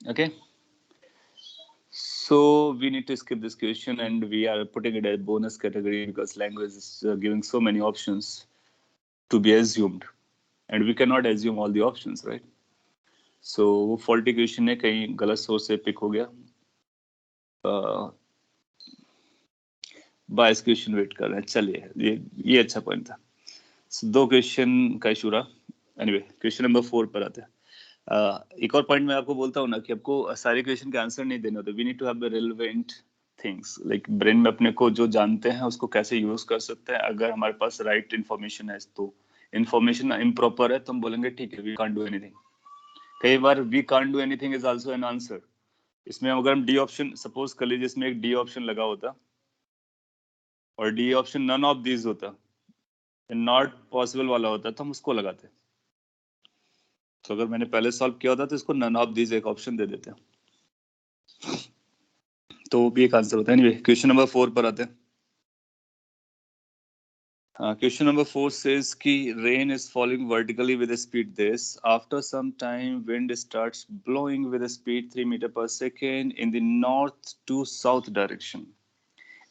Okay, so we need to skip this question and we are putting it as bonus category because language is giving so many options to be assumed and we cannot assume all the options, right? So वो faulty question है, कहीं गलत source से pick हो गया. बायस question wait कर रहे हैं. चलिए, ये अच्छा पॉइंट था. So, 2 क्वेश्चन का इशू रहा. एनीवे, क्वेश्चन नंबर 4 पर आते हैं. एक और पॉइंट मैं आपको बोलता हूँ ना कि आपको सारे क्वेश्चन के आंसर नहीं देने होते. We need to have the relevant things, like brain में अपने को जो जानते हैं उसको कैसे यूज कर सकते हैं. अगर हमारे पास राइट इन्फॉर्मेशन है, तो इन्फॉर्मेशन इम्प्रॉपर है तो हम बोलेंगे ठीक है, वी कांट डू एनीथिंग. कई बार we can't do anything is also an answer. इसमें अगर हम डी ऑप्शन सपोज कर लीजिए, इसमें एक डी ऑप्शन लगा होता और D option none of these होता, नॉट पॉसिबल वाला होता, तो हम उसको लगाते. तो अगर मैंने पहले सॉल्व किया होता तो इसको नन ऑफ दीज एक ऑप्शन दे देते हैं, तो वो भी एक आंसर होता है. एनीवे, क्वेश्चन नंबर 4 पर आते हैं. Question number 4 says कि rain is falling vertically with a speed this. After some time, wind starts blowing with a speed 3 meter per second in the north to south direction.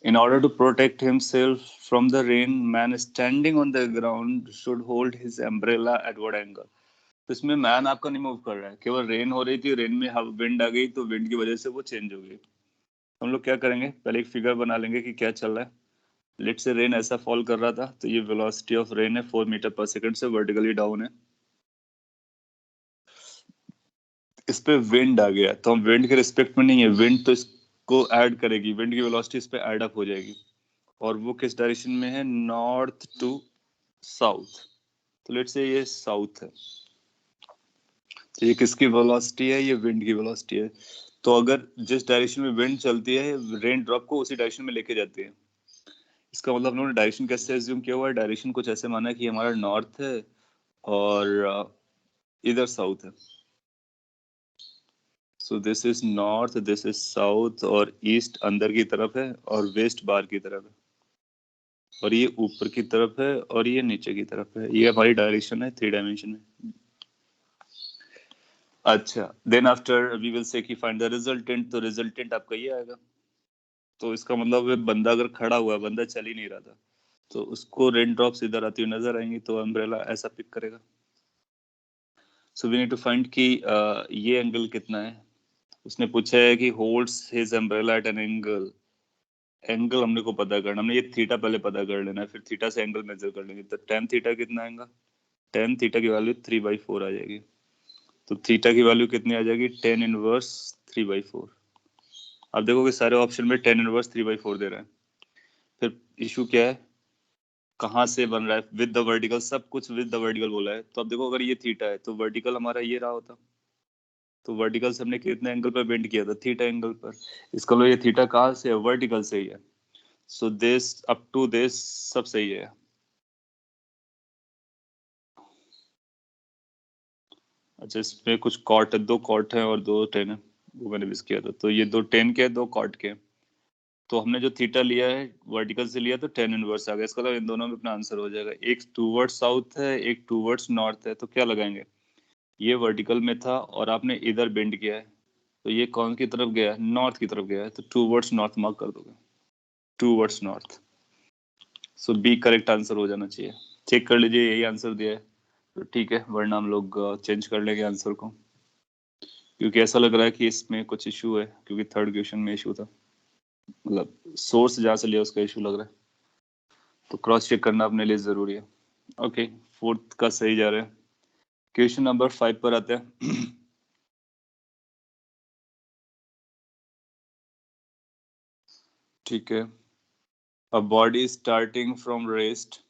In order to protect himself from the rain, man standing on the ground should hold his umbrella at what angle? तो इसमें man आपका नहीं move कर रहा है, केवल rain हो रही थी, रेन में विंड आ गई तो विंड की वजह से वो चेंज हो गई। हम लोग क्या करेंगे, पहले एक फिगर बना लेंगे कि क्या चल रहा है। लेट से रेन ऐसा फॉल कर रहा था, तो ये वेलोसिटी ऑफ रेन है 4 मीटर पर सेकंड से वर्टिकली डाउन है। इस पे विंड आ गया तो हम विंड के रिस्पेक्ट में नहीं है, विंड तो इसको ऐड करेगी, विंड की वेलोसिटी इस पे ऐड अप हो जाएगी और वो किस डायरेक्शन में है, नॉर्थ टू साउथ। तो लेट से ये साउथ है, तो ये किसकी वेलोसिटी है, ये विंड की वेलोसिटी है। तो अगर जिस डायरेक्शन में विंड चलती है, रेन ड्रॉप को उसी डायरेक्शन में लेके जाती है। इसका मतलब हम लोगों ने डायरेक्शन कैसे एज्यूम किया हुआ है, डायरेक्शन कुछ ऐसे माना कि हमारा नॉर्थ है और इधर साउथ है। So this is north, this is south, और ईस्ट अंदर की तरफ है और वेस्ट बाहर की तरफ है, और ये ऊपर की तरफ है और ये नीचे की तरफ है। ये हमारी डायरेक्शन है 3 डायमेंशन में। अच्छा, then after we will say कि फाइंड द रिजल्टेंट, तो रिजल्टेंट आपका ये आएगा। तो इसका मतलब है बंदा अगर खड़ा हुआ है, बंदा चल ही नहीं रहा था, तो उसको रेन ड्रॉप्स इधर आती हुई नजर आएंगी, तो अम्ब्रेला ऐसा पिक करेगा। So we need to find कि ये एंगल कितना है। उसने पूछा है कि holds his umbrella at an angle. Angle हमने को पता करना, हमने ये थीटा पहले पता कर लेना है, फिर थीटा से एंगल मेजर कर लेंगे। तो टेन थीटा कितना आएगा, टेन थीटा की वैल्यू 3/4 आ जाएगी। तो थीटा की वैल्यू कितनी आ जाएगी, टेन इनवर्स 3/4। आप देखोगे सारे ऑप्शन में टेन इनवर्स 3/4 दे रहा है। फिर इशू क्या है, कहाँ से बन रहा है, विद द वर्टिकल, सब कुछ विद द वर्टिकल बोला है। तो अब देखो अगर ये थीटा है तो वर्टिकल हमारा ये रहा होता, तो वर्टिकल से हमने कितने एंगल पर बेंड किया था, थीटा एंगल पर। इसका लो ये थीटा कहाँ से है, वर्टिकल से ही है। So this up to this सब सही है। अच्छा, इसमें कुछ कॉट है, 2 कॉट है और 2 टेन है, वो मैंने मिस किया था। तो ये 2 टेन के 2 कॉट के, तो हमने जो थीटा लिया है वर्टिकल से लिया, तो टेन इनवर्स आ गया। इसका मतलब इन दोनों में अपना आंसर हो जाएगा। एक टूवर्ड्स साउथ है, एक टूवर्ड्स नॉर्थ है, तो क्या लगाएंगे, ये वर्टिकल में था और आपने इधर बेंड किया है, तो ये कौन की तरफ गया है, नॉर्थ की तरफ गया है, तो टूवर्ड्स नॉर्थ मार्क कर दोगे, टूवर्ड्स नॉर्थ। सो बी करेक्ट आंसर हो जाना चाहिए। चेक कर लीजिए, यही आंसर दिया है तो ठीक है, वरना हम लोग चेंज कर लेंगे आंसर को, क्योंकि ऐसा लग रहा है कि इसमें कुछ इशू है, क्योंकि थर्ड क्वेश्चन में इशू था, मतलब सोर्स जहाँ से लिया उसका इशू लग रहा है, तो क्रॉस चेक करना अपने लिए जरूरी है। ओके, फोर्थ का सही जा रहा है। क्वेश्चन नंबर 5 पर आते हैं। ठीक है, a body starting from rest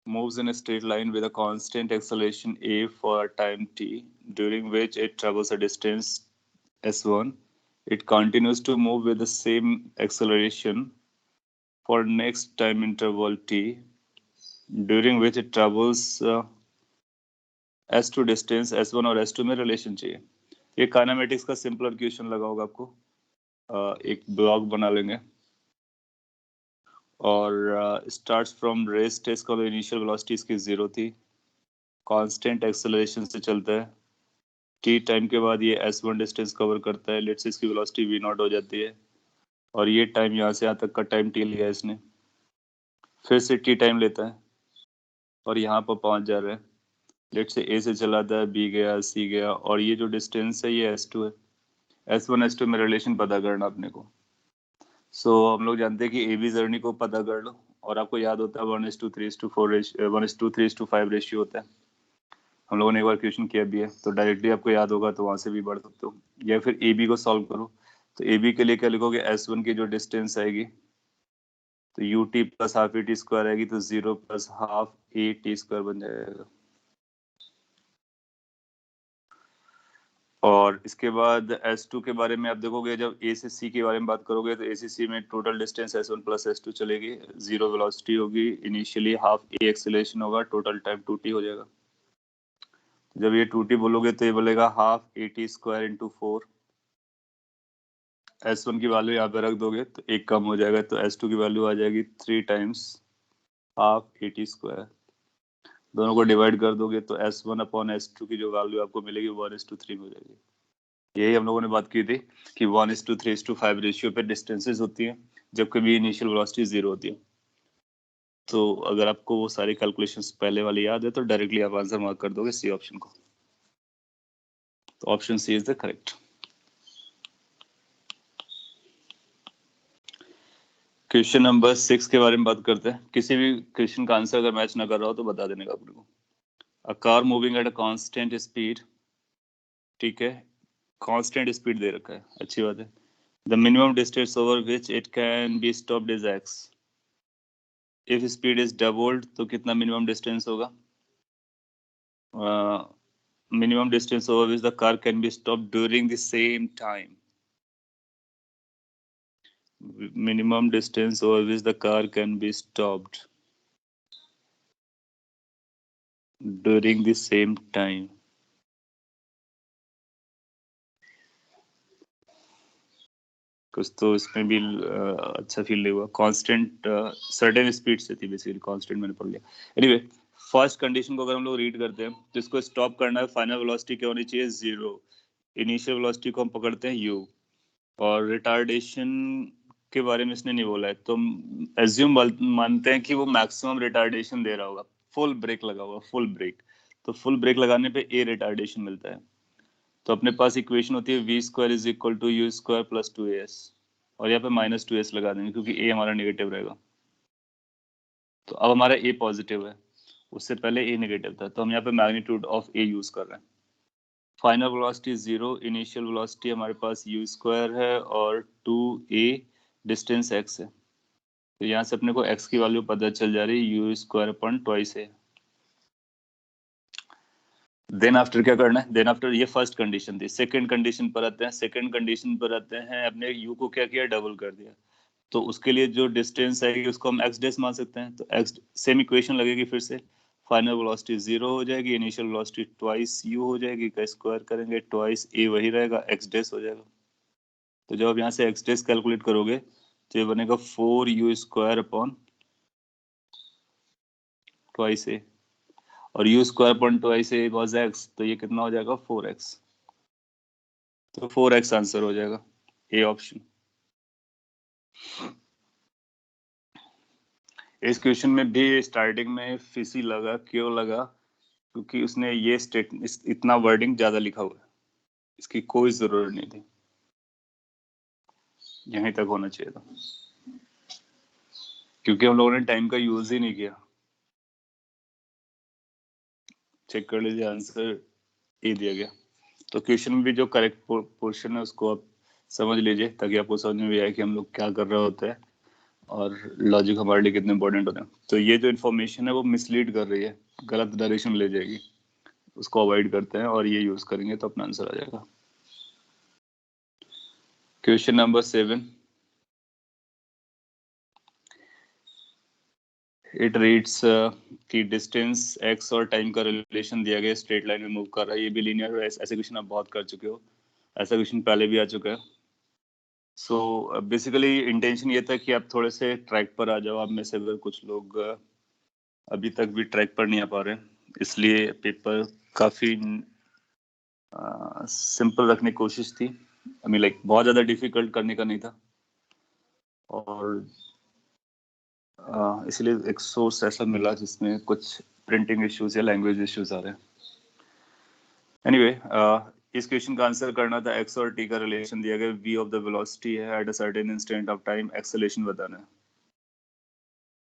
moves in a straight line with a constant acceleration a for a time t, during which it travels a distance s1. It continues to move with the same acceleration for next time interval t, during which it travels s2 distance s1 और s2 में relation चाहिए। ये kinematics का simpler question लगा होगा आपको। एक block बना लेंगे और स्टार्ट्स फ्रॉम रेस्ट, इसका इनिशियल वेलोसिटी इसकी 0 थी, कांस्टेंट एक्सेलरेशन से चलता है, टी टाइम के बाद ये s1 डिस्टेंस कवर करता है, लेट्स से इसकी वेलोसिटी v0 हो जाती है, और ये टाइम यहाँ से यहाँ तक का टाइम t लिया है इसने, फिर से t टाइम लेता है और यहाँ पर पहुंच जा रहा है। लेट्स से a से चला था, b गया, c गया, और ये जो डिस्टेंस है ये s2 है। s1 s2 में रिलेशन पता करना अपने को। सो हम लोग जानते हैं कि ए बी जर्नी को पता कर लो, और आपको याद होता है 1:3:4 1:3:5 रेशियो होता है। हम लोगों ने एक बार क्वेश्चन किया भी है, तो डायरेक्टली आपको याद होगा तो वहां से भी बढ़ सकते हो, या फिर ए बी को सॉल्व करो। तो ए बी के लिए क्या लिखोगे, s1 की जो डिस्टेंस आएगी तो U T plus half A T square आएगी, तो 0 plus half A T square बन जाएगा। और इसके बाद S2 के बारे में आप देखोगे, जब A से C के बारे में बात करोगे, तो A से C में total distance S1 plus S2 चलेगी, 0 वेलोसिटी होगी, इनिशियली हाफ A एक्सेलरेशन होगा, टोटल टाइम 2t हो जाएगा। जब ये 2t बोलोगे तो ये बोलेगा half AT square into 4। S1 की वैल्यू यहाँ पे रख दोगे तो एक कम हो जाएगा, तो S2 की वैल्यू आ जाएगी 3 टाइम्स हाफ AT²। दोनों को डिवाइड कर दोगे तो S1/S2 की जो वैल्यू आपको मिलेगी 1:3 मिल जाएगी। यही हम लोगों ने बात की थी कि 1:3:5 रेशियो पे डिस्टेंसेस होती हैं जब कभी इनिशियल वेलोसिटी 0 होती है। तो अगर आपको वो सारी कैलकुलेशंस पहले वाली याद है तो डायरेक्टली आप आंसर मार्क कर दोगे सी ऑप्शन को। तो option C is the correct. Question number 6 के बारे में बात करते हैं। किसी भी क्वेश्चन का आंसर अगर मैच ना कर रहा हो तो बता देने का अपने को। A car moving at a constant speed, ठीक है, कांस्टेंट स्पीड दे रखा है, अच्छी बात है। The minimum distance over which it can be stopped is x। If speed is doubled तो कितना मिनिमम डिस्टेंस होगा? Minimum distance over which the car can be stopped during the same time. Minimum distance over which the car can be stopped during the same time। कुछ तो इसमें भी अच्छा feel नहीं हुआ। कांस्टेंट सर्टेन स्पीड से थी, बेसिकली कांस्टेंट मैंने पढ़ लिया। एनीवे, फर्स्ट कंडीशन को अगर हम लोग रीड करते हैं तो इसको स्टॉप करना है, फाइनल वेलोसिटी क्या होनी चाहिए? 0। इनिशियल वेलोसिटी को हम पकड़ते हैं u, और रिटार्डेशन के बारे में इसने नहीं बोला है तो एज्यूम मानते हैं कि वो मैक्सिमम रिटार्डेशन दे रहा होगा। फुल ब्रेक लगा होगा, फुल ब्रेक, तो फुल ब्रेक लगाने पे a रिटार्डेशन मिलता है। तो अपने पास इक्वेशन होती है v² = u² + 2as, और यहाँ पे -2s लगा देंगे क्योंकि a हमारा नेगेटिव रहेगा। तो अब हमारा a पॉजिटिव है, उससे पहले a नेगेटिव था, तो हम यहाँ पे मैग्नीट्यूड ऑफ a यूज कर रहे हैं। फाइनल वेलोसिटी 0, इनिशियल वेलोसिटी हमारे पास u² है और 2a डिस्टेंस x है। तो यहाँ से अपने को x की वैल्यू पता चल जा रही है u²/2a। देन आफ्टर क्या करना है? देन आफ्टर, ये फर्स्ट कंडीशन थी। सेकंड कंडीशन पर आते हैं। सेकंड कंडीशन पर आते हैं, अपने u को क्या किया? डबल कर दिया। तो उसके लिए जो डिस्टेंस आएगी उसको हम x डेस मान सकते हैं। तो x सेम इक्वेशन लगेगी फिर से। फाइनल वेलोसिटी 0 हो जाएगी, इनिशियल वेलोसिटी ट्वाइस u हो जाएगी, का स्क्वायर करेंगे ट्वाइस a वही रहेगा, x डेस हो जाएगा। तो जब आप यहाँ से x डेस कैलकुलेट करोगे तो ये बनेगा 4u²/2 a, और u²/2 a was x, तो ये कितना हो जाएगा? 4x। तो 4x आंसर हो जाएगा, ए ऑप्शन। इस क्वेश्चन में भी स्टार्टिंग में फिसी लगा, क्यों लगा? क्योंकि उसने ये इतना वर्डिंग ज्यादा लिखा हुआ है, इसकी कोई जरूरत नहीं थी, यहीं तक होना चाहिए था, क्योंकि हम लोगों ने टाइम का यूज ही नहीं किया। चेक कर लीजिए, आंसर ए दिया गया। तो क्वेश्चन में भी जो करेक्ट पोर्शन है उसको आप समझ लीजिए, ताकि आपको समझ में भी आए कि हम लोग क्या कर रहे होते हैं और लॉजिक हमारे लिए कितने इंपॉर्टेंट होते हैं। तो ये जो इन्फॉर्मेशन है वो मिसलीड कर रही है, गलत डायरेक्शन ले जाएगी, उसको अवॉइड करते हैं और ये यूज करेंगे तो अपना आंसर आ जाएगा। क्वेश्चन नंबर 7, इट रीड्स कि डिस्टेंस x और टाइम का रिलेशन दिया गया, स्ट्रेट लाइन में मूव कर रहा है। ये भी लीनियर है। ऐसे क्वेश्चन आप बहुत कर चुके हो, ऐसा क्वेश्चन पहले भी आ चुका है। सो बेसिकली इंटेंशन ये था कि आप थोड़े से ट्रैक पर आ जाओ। आप में से अगर कुछ लोग अभी तक भी ट्रैक पर नहीं आ पा रहे, इसलिए पेपर काफी सिंपल रखने की कोशिश थी। आई मीन लाइक बहुत ज्यादा डिफिकल्ट करने का नहीं था, और इसलिए एक सोर्स ऐसा मिला जिसमें कुछ प्रिंटिंग इश्यूज या लैंग्वेज इश्यूज आ रहे हैं। एनीवे, इस क्वेश्चन का आंसर करना था, x और t का रिलेशन दिया गया, v ऑफ द वेलोसिटी है at a certain instant of time, acceleration बताना है।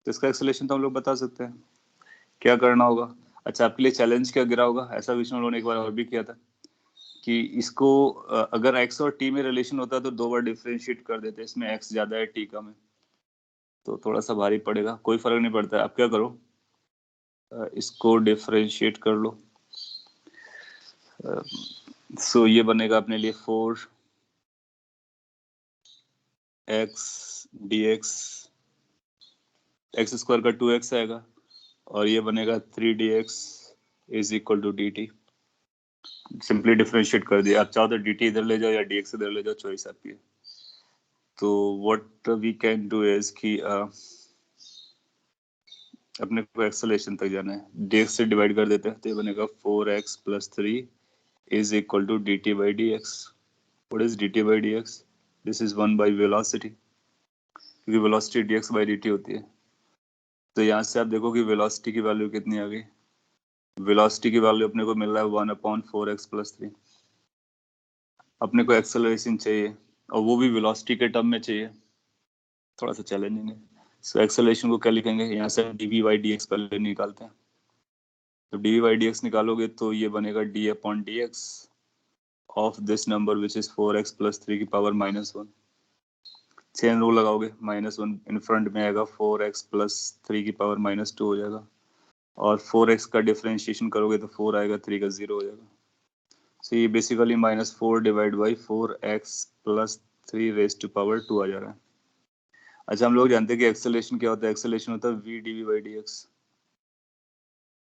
तो इसका एक्सेलरेशन तो हम लोग बता सकते हैं। क्या करना होगा? अच्छा, आपके लिए चैलेंज क्या गिरा होगा? ऐसा क्वेश्चन हम लोगों ने एक बार और भी किया था कि इसको अगर x और t में रिलेशन होता तो 2 बार डिफरेंशिएट कर देते। इसमें x ज्यादा है, t कम है, तो थोड़ा सा भारी पड़ेगा। कोई फर्क नहीं पड़ता है, आप क्या करो, इसको डिफरेंशिएट कर लो। सो ये बनेगा अपने लिए 4x dx, x² का 2x आएगा, और ये बनेगा 3dx is equal to dt। Simply differentiate कर दिया। आप चाहो तो dt इधर ले जाओ या dx इधर ले जाओ, चॉइस आपकी है। तो what we can do is कि अपने को एक्सेलरेशन तक जाना है, dx से डिवाइड कर देते हैं तो ये बनेगा 4x + 3 is equal to dt by dx. What is dt by dx? This is 1 by velocity, क्योंकि वेलोसिटी dx by dt होती है। तो यहाँ से आप देखो कि वेलोसिटी की वैल्यू कितनी आ गई। वेलोसिटी की वैल्यू अपने को मिल रहा है 1/4x + 3। अपने को एक्सेलरेशन चाहिए और वो भी वेलोसिटी के टर्म में चाहिए, थोड़ा सा चैलेंजिंग है। सो एक्सेलरेशन को क्या लिखेंगे, यहाँ से dv by dx पहले निकालते हैं। तो dv by dx निकालोगे तो ये बनेगा d/dx of this number which is 4x + 3 की पावर -1। चेन रूल लगाओगे, -1 इन फ्रंट में आएगा, 4x + 3 की पावर -2 हो जाएगा, और 4x का डिफरेंशिएशन करोगे तो 4 आएगा, 3 का 0 हो जाएगा। सो ये basically -4 divide by 4x + 3 raise to power 2 आ जा रहा है। अच्छा, हम लोग जानते हैं कि एक्सेलरेशन क्या होता है, एक्सेलरेशन होता है v dv by dx।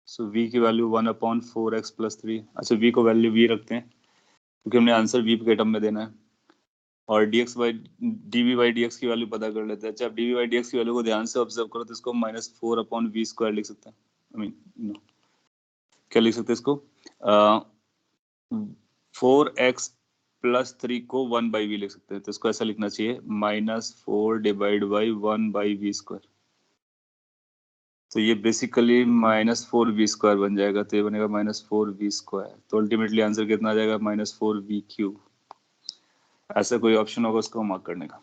So v की वैल्यू 1/4x + 3। अच्छा, v को वैल्यू v रखते हैं क्योंकि हमने आंसर v के टर्म में देना है, और dv by dx की वैल्यू पता कर लेते हैं। अच्छा, dv by dx की वैल्यू को ध्यान से ऑब्जर्व करो तो इसको -4/v² लिख सकते हैं। आई मीन क्या लिख सकते हैं इसको, 4x + 3 को 1/v लिख सकते हैं। तो इसको ऐसा लिखना चाहिए, -4 डिवाइड बाई 1/v²। तो ये बेसिकली -4v² बन जाएगा, तो ये बनेगा -4v²। तो अल्टीमेटली आंसर कितना आ जाएगा, -4v³। ऐसा कोई ऑप्शन होगा उसको मार्क करने का।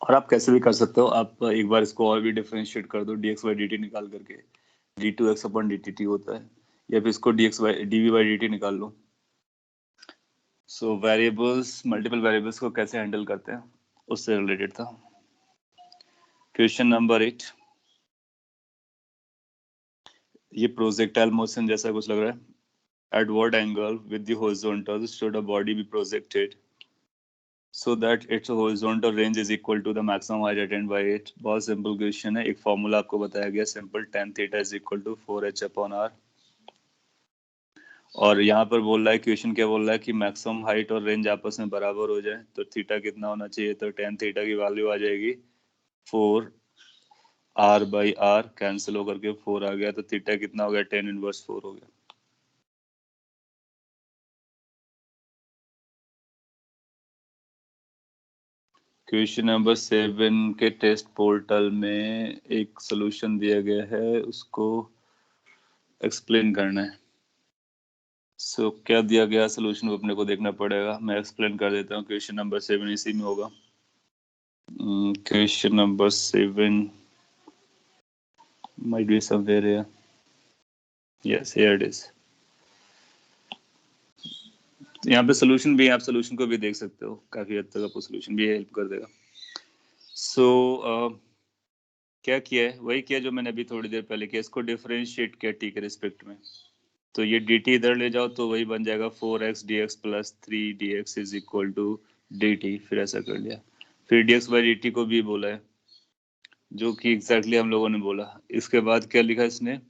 और आप कैसे भी कर सकते हो, आप एक बार इसको और भी डिफरेंशिएट कर दो, dx by dt निकाल करके, d2x/dt होता है, या फिर इसको dv by dt निकाल लो। सो वेरिएबल्स, मल्टीपल वेरिएबल्स को कैसे हैंडल करते हैं उससे रिलेटेड था क्वेश्चन नंबर 8। ये प्रोजेक्टाइल मोशन जैसा कुछ लग रहा है। At what angle with the horizontal should a body be projected so that its horizontal range is equal to the maximum height attained by it? बहुत सिंपल क्वेश्चन है, एक formula आपको बताया गया simple, tan theta is equal to 4h/r। और यहाँ पर बोल रहा है, क्वेश्चन क्या बोल रहा है कि मैक्सिमम हाइट और रेंज आपस में बराबर हो जाए, तो थीटा कितना होना चाहिए, तो tan थीटा की वैल्यू आ जाएगी 4r/r, कैंसिल होकर के 4 आ गया, तो थीटा कितना हो गया, tan इनवर्स 4 हो गया। क्वेश्चन नंबर 7 के टेस्ट पोर्टल में एक सॉल्यूशन दिया गया है, उसको एक्सप्लेन करना है। सो क्या दिया गया सॉल्यूशन को अपने को देखना पड़ेगा। मैं एक्सप्लेन कर देता हूँ। क्वेश्चन नंबर 7 इसी में होगा। Question number 7 might be somewhere here. Yes, here it is. यहाँ पे सॉल्यूशन भी है, आप सॉल्यूशन को भी देख सकते हो, काफी हद तक आपको सॉल्यूशन भी हेल्प कर देगा। सो क्या किया है, वही किया जो मैंने अभी थोड़ी देर पहले किया, इसको डिफरेंशिएट किया टी के रिस्पेक्ट में। तो ये dt इधर ले जाओ तो वही बन जाएगा 4x dx + 3 dx is equal to dt। फिर ऐसा कर लिया, फिर dx by dt को भी बोला है, जो कि एग्जैक्टली हम लोगों ने बोला। इसके बाद क्या लिखा इसने,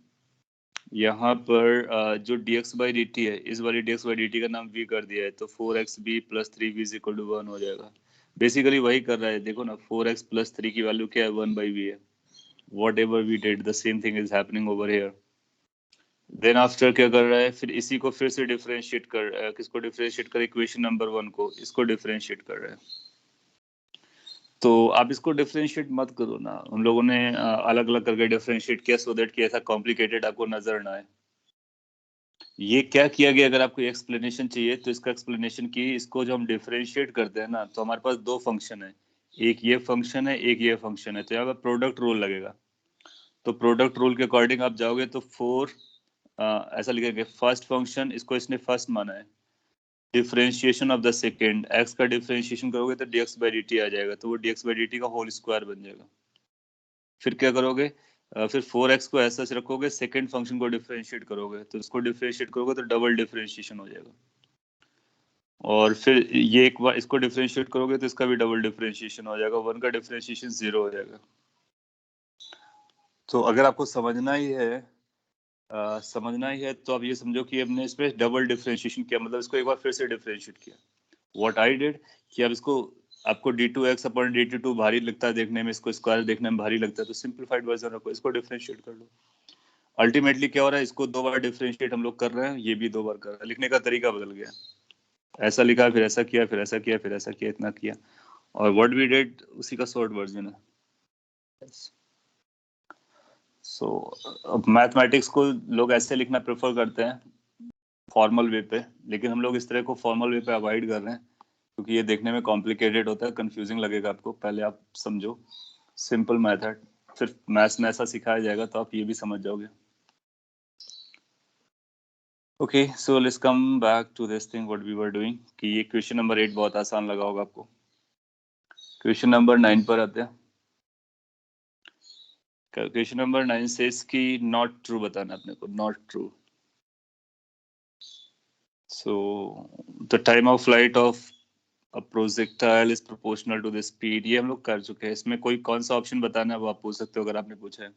यहाँ पर जो dx by dt है, इस वाली dx by dt का नाम v कर दिया है, तो 4xb + 3v is equal to 1 हो जाएगा। बेसिकली वही कर रहा है, देखो ना, 4x + 3 की वैल्यू क्या है, 1/v है। Whatever we did, the same thing is happening over here. Then after क्या कर रहा है, फिर इसी को फिर से डिफरेंशिएट कर, किसको डिफरेंशिएट कर, इक्वेशन नंबर 1 को, इसको डिफरेंशिएट कर रहा है। तो आप इसको डिफरेंशिएट मत करो ना, हम लोगों ने अलग अलग करके डिफरेंशिएट किया, सो दैट कि ऐसा कॉम्प्लिकेटेड आपको नजर ना आए। ये क्या किया गया, अगर आपको एक्सप्लेनेशन चाहिए तो इसका एक्सप्लेनेशन की, इसको जो हम डिफरेंशिएट करते हैं ना, तो हमारे पास दो फंक्शन है, एक ये फंक्शन है, एक ये फंक्शन है। तो यहाँ पर प्रोडक्ट रूल लगेगा। तो प्रोडक्ट रूल के अकॉर्डिंग आप जाओगे तो 4 ऐसा लिखेंगे, फर्स्ट फंक्शन, इसको इसने फर्स्ट माना है, differentiation of the second, x का डिफरेंशिएशन करोगे तो dx by dt आ जाएगा, तो वो dx by dt का होल स्क्वायर बन जाएगा। फिर क्या करोगे, फिर 4x को ऐसा रखोगे, सेकेंड फंक्शन को डिफरेंशिएट करोगे, तो इसको डिफरेंशिएट करोगे तो डबल डिफरेंशिएशन हो जाएगा। और फिर ये एक बार इसको डिफरेंशिएट करोगे तो इसका भी डबल डिफरेंशिएशन हो जाएगा, 1 का डिफरेंशिएशन 0 हो जाएगा। तो अगर आपको समझना ही है तो आप ये समझो कि हमने इसमें डबल डिफरेंशिएशन किया, मतलब इसको एक बार फिर से डिफरेंशिएट किया। व्हाट आई डिड कि अब इसको आपको d2x अपॉन dt2 भारी लगता है देखने में, इसको स्क्वायर देखने में भारी लगता है, तो सिंप्लीफाइड वर्जन रखो, इसको डिफरेंशिएट कर लो। अल्टीमेटली क्या हो रहा है, इसको 2 बार डिफरेंशिएट हम लोग कर रहे हैं, ये भी 2 बार कर रहे हैं, लिखने का तरीका बदल गया। ऐसा लिखा, फिर ऐसा किया, फिर ऐसा किया, फिर ऐसा किया, इतना किया, और व्हाट वी डिड उसी का शॉर्ट वर्जन है। सो अब मैथमेटिक्स को लोग ऐसे लिखना प्रेफर करते हैं फॉर्मल वे पे, लेकिन हम लोग इस तरह को फॉर्मल वे पे अवॉइड कर रहे हैं क्योंकि ये देखने में कॉम्प्लिकेटेड होता है, कंफ्यूजिंग लगेगा आपको। पहले आप समझो सिंपल मेथड, सिर्फ मैथ्स में ऐसा सिखाया जाएगा तो आप ये भी समझ जाओगे। Okay, so let's come back to this thing what we were doing, कि ये क्वेश्चन नंबर 8 बहुत आसान लगा होगा आपको। क्वेश्चन नंबर 9 पर आते हैं। क्वेश्चन नंबर 9 सेज कि नॉट ट्रू बताना अपने को, not true. So the time of flight of a projectile is proportional to the speed, ये हम लोग कर चुके हैं। इसमें कोई कौन सा ऑप्शन बताना है वो आप पूछ सकते हो अगर आपने पूछा है।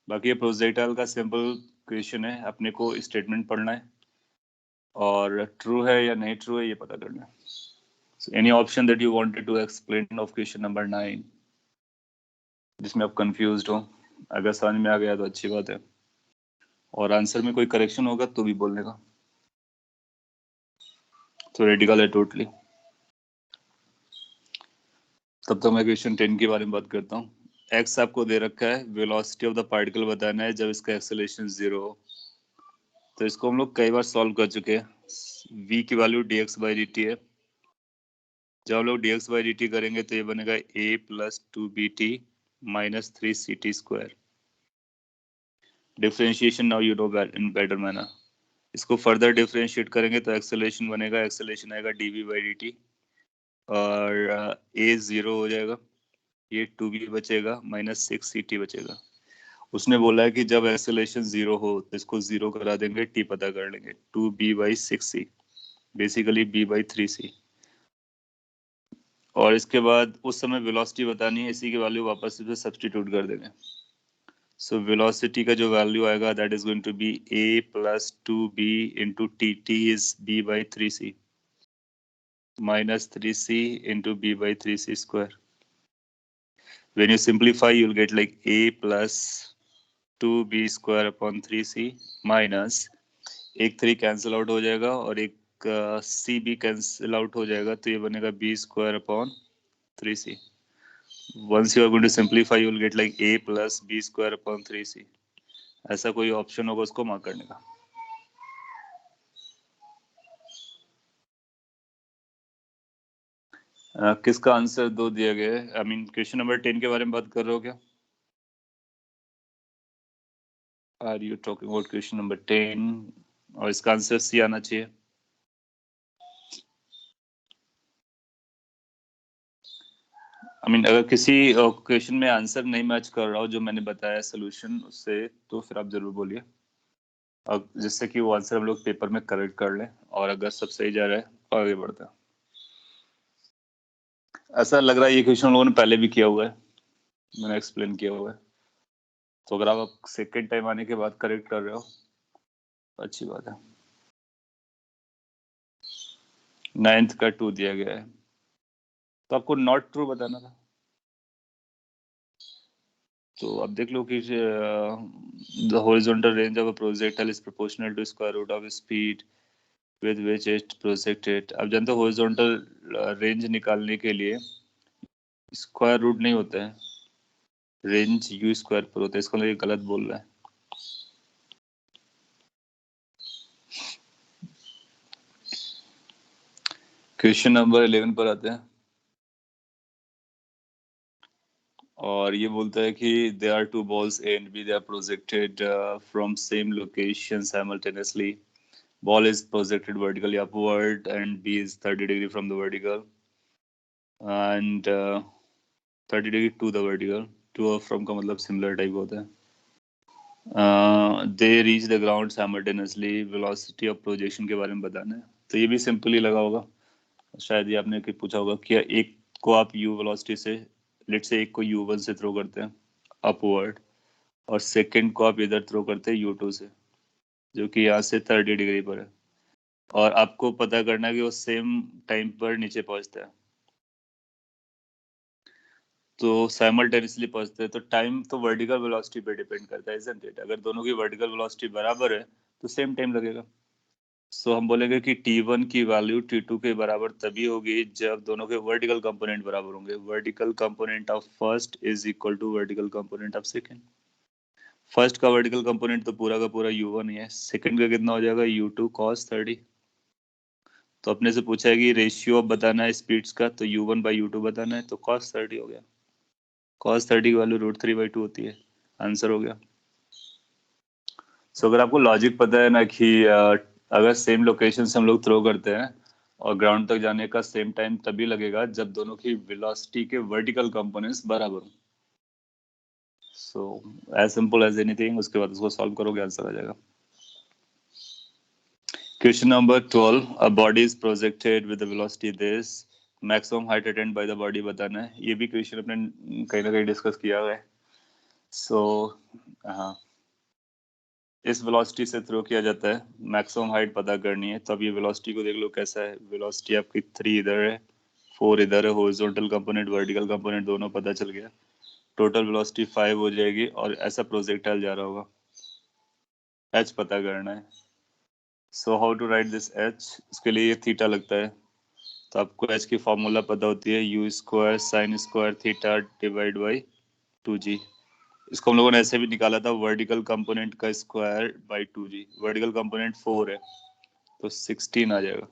बाकी ये प्रोजेक्टाइल का सिंपल क्वेश्चन है, अपने को स्टेटमेंट पढ़ना है और ट्रू है या नहीं ट्रू है ये पता करना है। So any option that you wanted to explain of question number 9 जिसमें आप कंफ्यूज्ड हो, अगर समझ में आ गया तो अच्छी बात है, और आंसर में कोई करेक्शन होगा तो भी बोलने का। थ्योरेटिकल है टोटली। तब तक मैं क्वेश्चन 10 के बारे में बात करता हूँ। एक्स आपको दे रखा है, वेलोसिटी ऑफ द पार्टिकल बताना है जब इसका एक्सेलरेशन 0 हो। तो इसको हम लोग कई बार सॉल्व कर चुके हैं। v की value dx by D T है। जब हम लोग dx बाई डी टी करेंगे तो ये बनेगा a plus 2bt minus 3ct square. Differentiation now you know in better manner. इसको फर्दर डिफरेंशिएट करेंगे तो एक्सेलरेशन बनेगा, एक्सेलरेशन आएगा dv बाई डी टी, और a 0 हो जाएगा, ये 2b बचेगा माइनस 6ct बचेगा। उसने बोला है कि जब एक्सेलरेशन 0 हो तो इसको 0 करा देंगे, टी पता कर लेंगे, 2b/6c, बेसिकली b/3c। और इसके बाद उस समय वेलोसिटी बतानी है, इसी की वैल्यू वापस से सब्स्टिट्यूट कर देंगे। सो वेलोसिटी का जो वैल्यू आएगा that is going to be a plus 2b into t is b/3c minus 3c into b/3c square. When you simplify, you'll get like a plus 2b square upon 3c minus एक 3 cancel out हो जाएगा और एक सी भी cancel out हो जाएगा, तो ये बनेगा b square upon 3c। Once you are going to simplify you will get like a plus b square upon 3c। ऐसा कोई ऑप्शन होगा उसको मार्क करने का। किसका आंसर 2 दिया गया है? आई मीन क्वेश्चन नंबर 10 के बारे में बात कर रहे हो क्या? Are you talking about question number 10? और इसका आंसर सी आना चाहिए। आई मीन अगर किसी क्वेश्चन में आंसर नहीं मैच कर रहा हो जो मैंने बताया सोल्यूशन उससे, तो फिर आप जरूर बोलिए, अब जिससे कि वो आंसर हम लोग पेपर में करेक्ट कर लें, और अगर सब सही जा रहा है तो आगे बढ़ते हैं। ऐसा लग रहा है ये क्वेश्चन लोगों ने पहले भी किया हुआ है, मैंने एक्सप्लेन किया हुआ है, तो अगर आप सेकेंड टाइम आने के बाद करेक्ट कर रहे हो तो अच्छी बात है। 9th का 2 दिया गया है, तो आपको नॉट ट्रू बताना था। तो अब देख लो कि the horizontal range of a projectile is proportional to square root of speed with which it projected. अब जानते हो हॉरिजॉन्टल रेंज निकालने के लिए स्क्वायर रूट नहीं होता है, रेंज यू स्क्वायर पर होता है, इसको ये गलत बोल रहा है। क्वेश्चन नंबर 11 पर आते हैं, और ये बोलता है कि there are two balls A and B, they are projected from same location simultaneously. Ball is projected vertically upward and B is 30 degree from the vertical and 30 degree to the vertical. To और from का मतलब similar type होता है। They reach the ground simultaneously. Velocity of projection के बारे में बताना है, तो ये भी सिंपली लगा होगा। शायद ये आपने पूछा होगा कि एक को आप u वेलोसिटी से, लेट से एक को u1 से थ्रो करते हैं अपवर्ड, और सेकंड को आप इधर थ्रो करते हैं u2 से, जो कि यहाँ से 30 डिग्री पर है, और आपको पता करना है कि वो सेम टाइम पर नीचे पहुंचता है। तो साइमल्टेनियसली पहुंचते हैं, तो टाइम तो वर्टिकल वेलोसिटी पे डिपेंड करता है, isn't it? अगर दोनों की वर्टिकल वेलोसिटी बराबर है तो सेम टाइम लगेगा। सो हम बोलेंगे कि T1 की वैल्यू T2 के बराबर तभी होगी जब दोनों के वर्टिकल कंपोनेंट बराबर होंगे। Vertical component of first is equal to vertical component of second. First का वर्टिकल कंपोनेंट तो पूरा का पूरा U1 ही है, सेकंड का कितना हो जाएगा U2 cos 30। तो अपने से पूछा है कि रेशियो बताना है स्पीड्स का, तो U1/U2 बताना है, तो cos 30 हो गया। cos 30 की वैल्यू √3/2 होती है, आंसर हो गया। सो अगर आपको लॉजिक पता है ना कि अगर सेम लोकेशन से हम लोग थ्रो करते हैं और ग्राउंड तक जाने का सेम टाइम तभी लगेगा जब दोनों की वेलोसिटी के वर्टिकल कंपोनेंट्स बराबर हो। So as simple as anything, उसके बाद उसको सॉल्व करोगे आंसर आ जाएगा। Question number 12, a body is projected with the velocity this, maximum height attained by the body बताना है। ये भी क्वेश्चन अपने कहीं ना कहीं डिस्कस किया हुआ है। सो हाँ, इस वेलोसिटी से थ्रो किया जाता है, मैक्सिमम हाइट पता करनी है। तो अब ये वेलोसिटी को देख लो कैसा है। वेलोसिटी आपकी 3 इधर है, 4 इधर है, हॉरिजॉन्टल कंपोनेंट वर्टिकल कंपोनेंट दोनों पता चल गया। टोटल वेलोसिटी 5 हो जाएगी और ऐसा प्रोजेक्टाइल जा रहा होगा। एच पता करना है। So how to write this h, उसके लिए ये थीटा लगता है। तो आपको एच की फॉर्मूला पता होती है, U² sin square theta divide by 2g। इसको हम लोगों ने ऐसे भी निकाला था, वर्टिकल कंपोनेंट का square by 2g। Vertical component 4 है तो 16 आ जाएगा।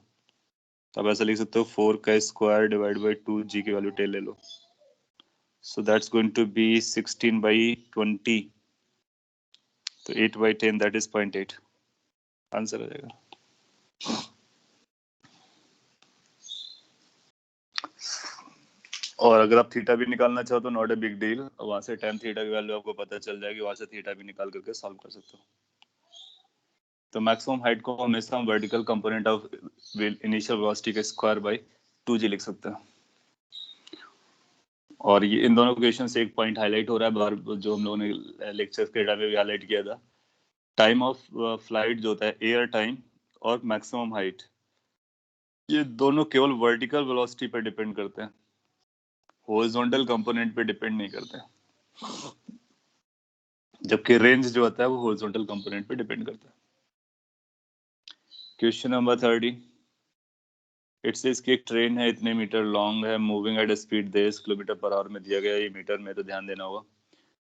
तो आप ऐसा लिख सकते हो 4 का स्क्वायर डिवाइड बाई 2g की वैल्यू 10 ले लो। So that's going to be 16/20, तो 8/10 दैट इज 0.8, आंसर आ जाएगा। और अगर आप थीटा भी निकालना चाहो तो नॉट ए बिग डील, वहां से tan थीटा की वैल्यू आपको पता चल जाएगी, वहां से थीटा भी निकाल करके सॉल्व कर सकते हो। तो मैक्सिमम हाइट को हमेशा हम vertical component of initial velocity के स्क्वायर बाय 2g लिख सकते हैं। और ये इन दोनों क्वेश्चन से एक पॉइंट हाईलाइट हो रहा है बार, जो हम लोगों ने लेक्चर के टाइम में भी हाईलाइट किया था। टाइम ऑफ फ्लाइट जो होता है, एयर टाइम और मैक्सिमम हाइट, ये दोनों केवल वर्टिकल वेलोसिटी पर डिपेंड करते हैं, हॉरिजॉन्टल कंपोनेंट पे डिपेंड नहीं करते, जबकि रेंज जो होता है वो हॉरिजॉन्टल कंपोनेंट पे डिपेंड करता है। क्वेश्चन नंबर 30, इट सेज कि एक ट्रेन है, इतने मीटर लॉन्ग है, moving at speed 10 kilometre per hour में दिया गया, ये मीटर में तो ध्यान देना होगा।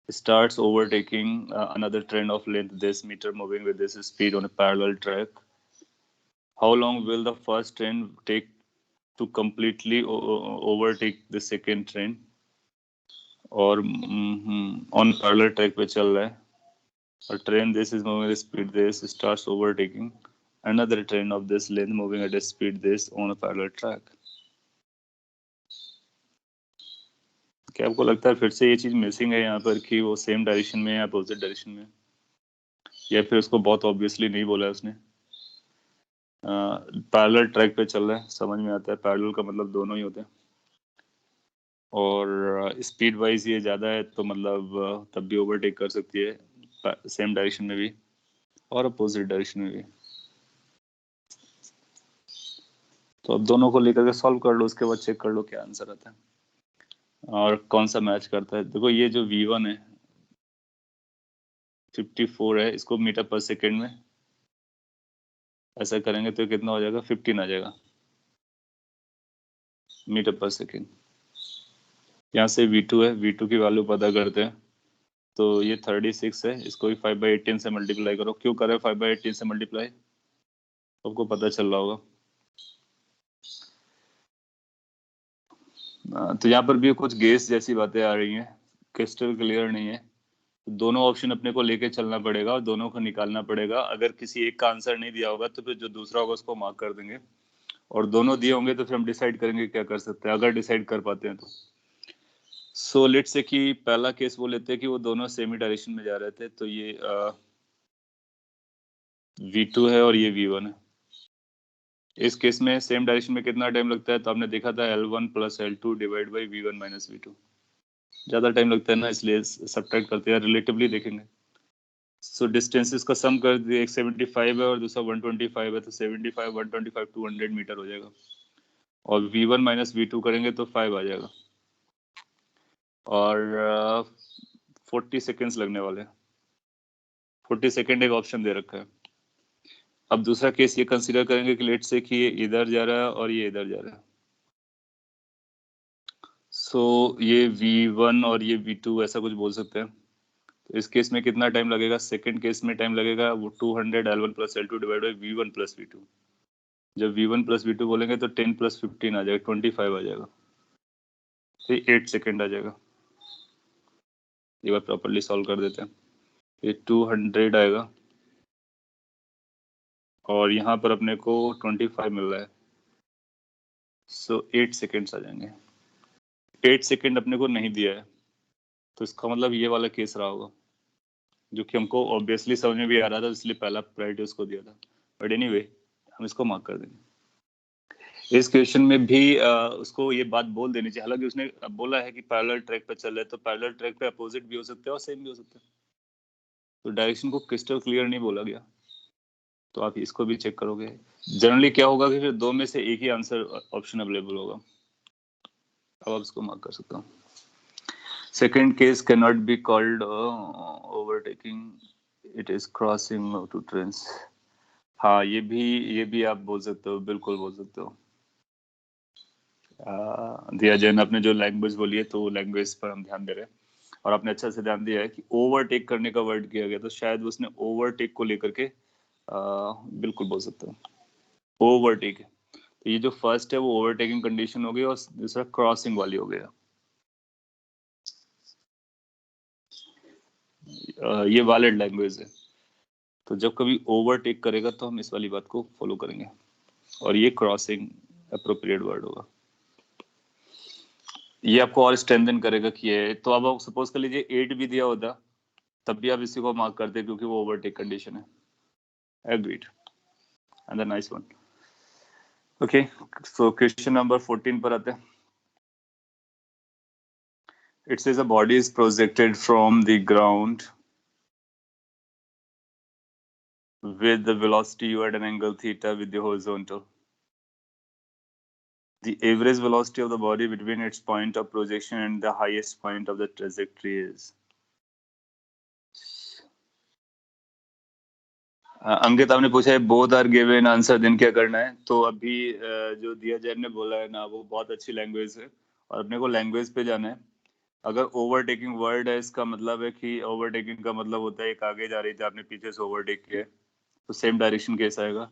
Starts overtaking another train of length this meter moving with this speed on a parallel track. How long will the first train take to completely overtake the second train? और on parallel track पे चल रहा है, और train this is moving at speed this starts overtaking another train of this length moving at a speed this on a parallel track. क्या आपको लगता है फिर से ये चीज मिसिंग है यहाँ पर कि वो सेम डायरेक्शन में है या अपोजिट डायरेक्शन में, या फिर उसको बहुत ऑब्वियसली नहीं बोला है उसने? पैरेलल ट्रैक पे चल रहा है, समझ में आता है। पैरेलल का मतलब दोनों ही होते हैं, और स्पीड वाइज ये ज़्यादा है तो मतलब तब भी ओवरटेक कर सकती है, सेम डायरेक्शन में भी और अपोजिट डायरेक्शन में भी। तो अब दोनों को लेकर के सॉल्व कर लो, उसके बाद चेक कर लो क्या आंसर आता है और कौन सा मैच करता है। देखो ये जो V1 है 54 है, इसको मीटर पर सेकेंड में ऐसा करेंगे तो कितना हो जाएगा, 15 आ जाएगा मीटर पर सेकेंड। यहाँ से V2 है, V2 की वैल्यू पता करते हैं, तो ये 36 है, इसको भी 5/18 से मल्टीप्लाई करो। क्यों करें 5/18 से मल्टीप्लाई, आपको पता चल रहा होगा। तो यहाँ पर भी कुछ गेस जैसी बातें आ रही हैं, क्रिस्टल क्लियर नहीं है। दोनों ऑप्शन अपने को लेके चलना पड़ेगा और दोनों को निकालना पड़ेगा। अगर किसी एक का आंसर नहीं दिया होगा तो फिर जो दूसरा होगा उसको मार्क कर देंगे, और दोनों दिए होंगे तो फिर हम डिसाइड करेंगे क्या कर सकते हैं, अगर डिसाइड कर पाते हैं तो। सो लेट्स से कि पहला केस वो लेते हैं कि वो दोनों सेमी डायरेक्शन में जा रहे थे, तो ये V2 है और ये V1 है। इस केस में सेम डायरेक्शन में कितना टाइम लगता है, तो आपने देखा था L1 + L2 divide by V1 - V2। ज्यादा टाइम लगता है ना, इसलिए सब्ट्रैक्ट करते हैं, रिलेटिवली देखेंगे। सो डिस्टेंसेस का सम कर दिए, एक 75 है और दूसरा 125 है, तो 75 125 200 मीटर हो जाएगा, और V1 - V2 करेंगे तो 5 आ जाएगा। और 40 सेकेंड्स लगने वाले हैं। 40 सेकेंड एक ऑप्शन दे रखा है। अब दूसरा केस ये कंसीडर करेंगे कि लेट से कि ये इधर जा रहा है और ये इधर जा रहा है। सो ये V1 और ये V2 ऐसा कुछ बोल सकते हैं। तो इस केस में कितना टाइम लगेगा? सेकंड केस में टाइम लगेगा वो 200 L1 plus L2 divide by V1 plus V2। जब V1 प्लस V2 बोलेंगे तो 10 प्लस 15 आ जाएगा, 25 आ जाएगा। तो 8 सेकेंड आ जाएगा। ये बार प्रॉपरली सॉल्व कर देते हैं। ये 200 आएगा और यहाँ पर अपने को 25 मिल रहा है। सो 8 सेकेंड्स आ जाएंगे। 8 सेकेंड अपने को नहीं दिया है, तो इसका मतलब ये वाला केस रहा होगा, जो कि हमको ऑब्वियसली समझ में भी आ रहा था, इसलिए पहला प्रायोरिटी उसको दिया था। बट एनीवे हम इसको मार्क कर देंगे। इस क्वेश्चन में भी उसको ये बात बोल देनी चाहिए। हालांकि उसने बोला है कि पैरेलल ट्रैक पे चल रहे हैं, तो पैरेलल ट्रैक पे अपोजिट भी हो सकते हैं और सेम भी हो सकते हैं, तो डायरेक्शन को क्रिस्टल क्लियर नहीं बोला गया। तो आप इसको भी चेक करोगे। जनरली क्या होगा कि फिर दो में से एक ही आंसर ऑप्शन अवेलेबल होगा। अब आप इसको मार्क कर सकते हो। Second case can not be called overtaking, it is crossing two trains. हाँ, ये भी आप बोल सकते हो, बिल्कुल बोल सकते हो। दिया जैन आपने जो लैंग्वेज बोली है, तो लैंग्वेज पर हम ध्यान दे रहे हैं, और आपने अच्छा से ध्यान दिया है कि ओवरटेक करने का वर्ड किया गया, तो शायद उसने ओवरटेक को लेकर के बिल्कुल बोल सकते हो ओवरटेक। तो ये जो फर्स्ट है वो ओवरटेकिंग कंडीशन हो गई, और दूसरा क्रॉसिंग वाली हो गया। ये वैलिड लैंग्वेज है। तो जब कभी ओवरटेक करेगा तो हम इस वाली बात को फॉलो करेंगे, और ये क्रॉसिंग अप्रोप्रिएट वर्ड होगा। ये आपको और स्ट्रेंथन करेगा कि ये, तो अब आप सपोज कर लीजिए 8 भी दिया होता तब भी आप इसी को मार्क करते, क्योंकि वो ओवरटेक कंडीशन है। Agreed, and the nice one. Okay, so question number 14 पर आते हैं। It says a body is projected from the ground with the velocity u at an angle theta with the horizontal. The average velocity of the body between its point of projection and the highest point of the trajectory is. अंकित आपने पूछा है both are given answer, then क्या करना है? तो अभी जो दिया जैन ने बोला है ना, वो बहुत अच्छी लैंग्वेज है, और अपने को लैंग्वेज पे जाना है। अगर ओवरटेकिंग वर्ड है, इसका मतलब है कि ओवरटेकिंग का मतलब होता है एक आगे जा रही थी, आपने पीछे से ओवरटेक किया, तो सेम डायरेक्शन केस आएगा।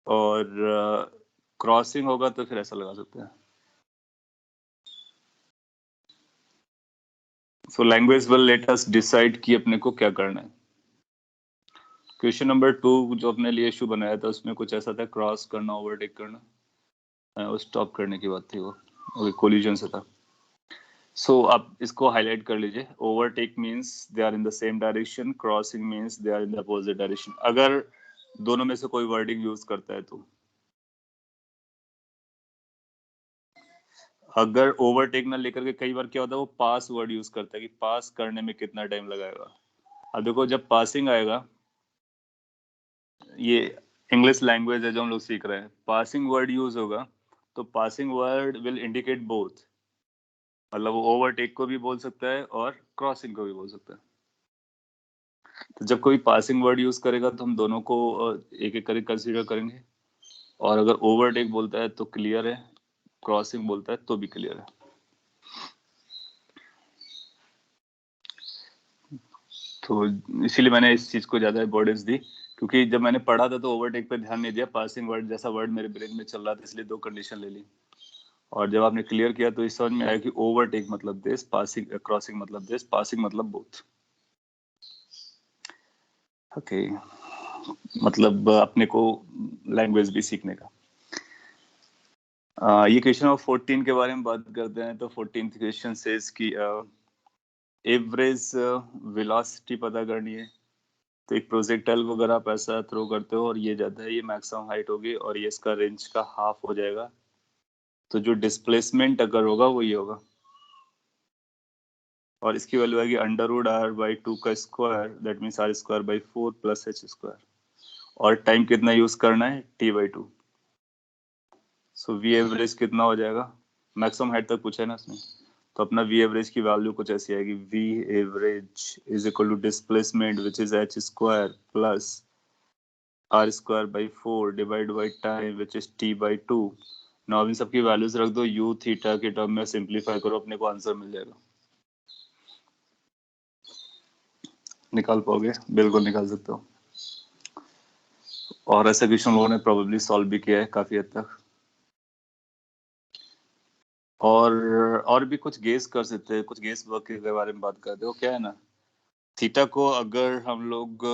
और क्रॉसिंग होगा तो फिर ऐसा लगा सकते हैं। So language will let us decide कि अपने को क्या करना है। क्वेश्चन नंबर 2 जो अपने लिए इशू बनाया था, उसमें कुछ ऐसा था, क्रॉस करना, ओवरटेक करना, वो स्टॉप करने की बात थी, वो कोलिजन से था। सो आप इसको हाईलाइट कर लीजिए। Overtake means they are in the same direction, crossing means they are in the opposite direction. अगर दोनों में से कोई वर्डिंग यूज करता है तो, अगर ओवरटेक ना लेकर के कई बार क्या होता है, वो पास वर्ड यूज करता है कि पास करने में कितना टाइम लगाएगा। अब देखो, जब पासिंग आएगा, ये इंग्लिश लैंग्वेज है जो हम लोग सीख रहे हैं, पासिंग वर्ड यूज होगा, तो passing word will indicate both, मतलब वो ओवरटेक को भी बोल सकता है और क्रॉसिंग को भी बोल सकता है। तो जब कोई पासिंग वर्ड यूज करेगा तो हम दोनों को एक एक करके कंसीडर करेंगे, और अगर ओवरटेक बोलता है तो क्लियर है, क्रॉसिंग बोलता है तो भी क्लियर है। तो इसीलिए मैंने इस चीज को ज्यादा इंपॉर्टेंस दी, क्योंकि जब मैंने पढ़ा था तो ओवरटेक पे ध्यान नहीं दिया, पासिंग वर्ड जैसा वर्ड मेरे ब्रेन में चल रहा था, इसलिए दो कंडीशन ले ली। और जब आपने क्लियर किया तो इस समझ में आया कि ओवरटेक मतलब दिस, पासिंग क्रॉसिंग मतलब दिस, पासिंग मतलब बोथ। ओके, मतलब अपने को लैंग्वेज भी सीखने का। ये क्वेश्चन ऑफ 14 के बारे में बात करते हैं। तो 14th क्वेश्चन सेज कि एवरेज वेलोसिटी पता करनी है। तो एक प्रोजेक्टाइल को अगर आप ऐसा थ्रो करते हो और ये जाता है, ये मैक्सिमम हाइट होगी और ये इसका रेंज का हाफ हो जाएगा, तो जो डिस्प्लेसमेंट अगर होगा वो ये होगा, और इसकी वैल्यू आएगी √r/2 का square, that means r² / 4 + h²। और टाइम कितना यूज करना है? t/2। सो v एवरेज कितना हो जाएगा? मैक्सिमम हाइट तक पूछा है ना इसमें, तो अपना वी एवरेज की वैल्यू कुछ ऐसी आएगी, v average is equal to displacement which is h square plus r square by 4 divide by time which is t by 2। Now इन सबकी वैल्यूज रख दो, यू थीटा के टर्म में सिंप्लीफाई करो, अपने को आंसर मिल जाएगा। निकाल पाओगे? बिल्कुल निकाल सकते हो। और ऐसा क्वेश्चन लोगों ने प्रोबेबली सॉल्व भी किया है काफी हद तक। और भी कुछ गेस कर सकते हैं, कुछ गेस वर्क के बारे में बात करते हो। क्या है ना, थीटा को अगर हम लोग,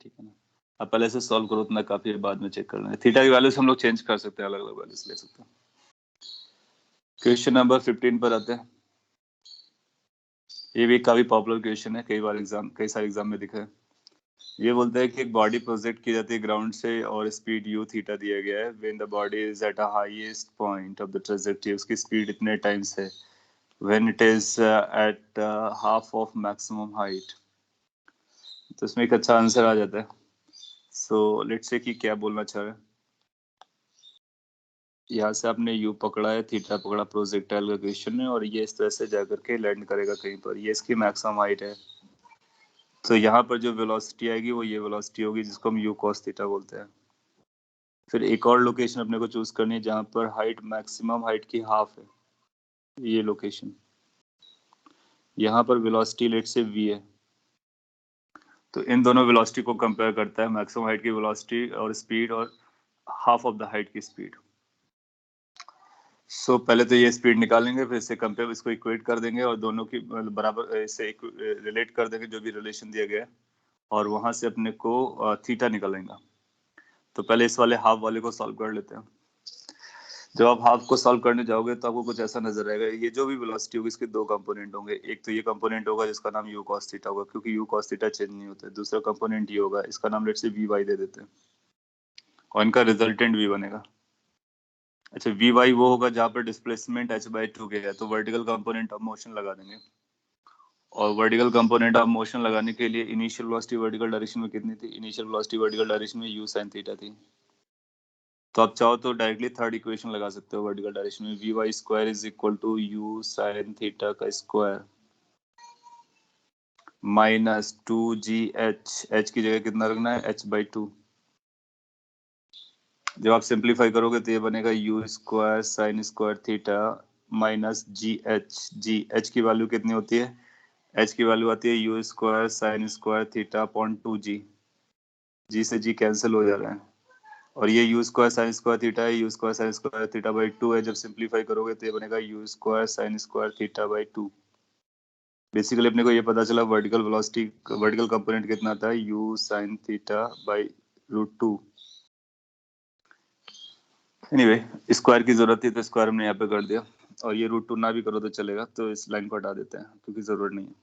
ठीक है ना, अब पहले से सॉल्व करो, उतना काफी है, बाद में चेक करना है। थीटा की वैल्यूज हम लोग चेंज कर सकते हैं, अलग अलग वैल्यूज ले सकते हैं। क्वेश्चन नंबर 15 पर आते हैं। ये भी काफी पॉपुलर क्वेश्चन है, कई सारे एग्जाम में दिखा है। ये बोलता है कि एक बॉडी प्रोजेक्ट की जाती है ग्राउंड से और स्पीड यू थीटा दिया गया है। When the body is at a highest point of the trajectory, उसकी स्पीड इतने टाइम्स है। When it is at half of maximum height. तो इसमें एक अच्छा आंसर आ जाता है। सो लेट्स से कि क्या बोलना चाह रहे हैं। यहाँ से आपने यू पकड़ा है, थीटा पकड़ा प्रोजेक्टाइल का क्वेश्चन है, और ये इस तरह से जाकर के लैंड करेगा कहीं पर। ये इसकी मैक्सिमम हाइट है। तो यहाँ पर जो वेलोसिटी आएगी वो ये वेलोसिटी होगी, जिसको हम यू कॉस थीटा बोलते हैं। फिर एक और लोकेशन अपने को चूज करनी है जहां पर हाइट मैक्सिमम हाइट की हाफ है। ये लोकेशन, यहाँ पर वेलोसिटी लेट से v है। तो इन दोनों वेलोसिटी को कंपेयर करता है, मैक्सिमम हाइट की वेलोसिटी और स्पीड, और हाफ ऑफ द हाइट की स्पीड। सो पहले तो ये स्पीड निकालेंगे, फिर इससे कंपेयर, इसको इक्वेट कर देंगे और दोनों की बराबर इससे रिलेट कर देंगे जो भी रिलेशन दिया गया है, और वहां से अपने को थीटा निकालेंगे। तो पहले इस वाले हाफ वाले को सॉल्व कर लेते हैं। जब आप हाफ को सॉल्व करने जाओगे तो आपको कुछ ऐसा नजर आएगा। ये जो भी वेलोसिटी होगी इसके दो कंपोनेंट होंगे। एक तो ये कंपोनेंट होगा जिसका नाम यू कॉस थीटा होगा, क्योंकि यू कॉस थीटा चेंज नहीं होता है। दूसरा कंपोनेंट ये होगा, इसका नाम लेट से वी वाई दे देते हैं, और इनका रिजल्टेंट भी बनेगा। अच्छा, वी वाई वो होगा जहाँ पर डिस्प्लेसमेंट एच बाई 2 के है, तो वर्टिकल कंपोनेंट ऑफ मोशन लगा देंगे। और वर्टिकल कंपोनेंट ऑफ मोशन लगाने के लिए इनिशियल वेलोसिटी वर्टिकल डायरेक्शन में कितनी थी? इनिशियल वेलोसिटी वर्टिकल डायरेक्शन में यू साइन थीटा थी। तो आप चाहो तो डायरेक्टली थर्ड इक्वेशन लगा सकते हो वर्टिकल डायरेक्शन में, we y square is equal to you sine theta का स्क्वायर माइनस 2gh। एच की जगह कितना रखना है? h by 2। जब आप सिंप्लीफाई करोगे तो ये बनेगा u square sine square theta minus जी एच की वैल्यू कितनी होती है? एच की वैल्यू आती है u square sine square theta upon 2g। जी से जी कैंसिल हो जा रहा है, और ये u square sine square theta है, u square sine square theta by 2 है। जब सिंप्लीफाई करोगे तो ये बनेगा u square sine square theta by 2। Basically अपने को ये पता चला वर्टिकल वेलोसिटी, वर्टिकल कंपोनेंट कितना था? You sine theta by √2। Anyway, square की जरूरत थी तो स्क्वायर हमने यहाँ पे कर दिया, और ये √2 ना भी करो तो चलेगा, तो इस लाइन को हटा देते हैं क्योंकि जरूरत नहीं है।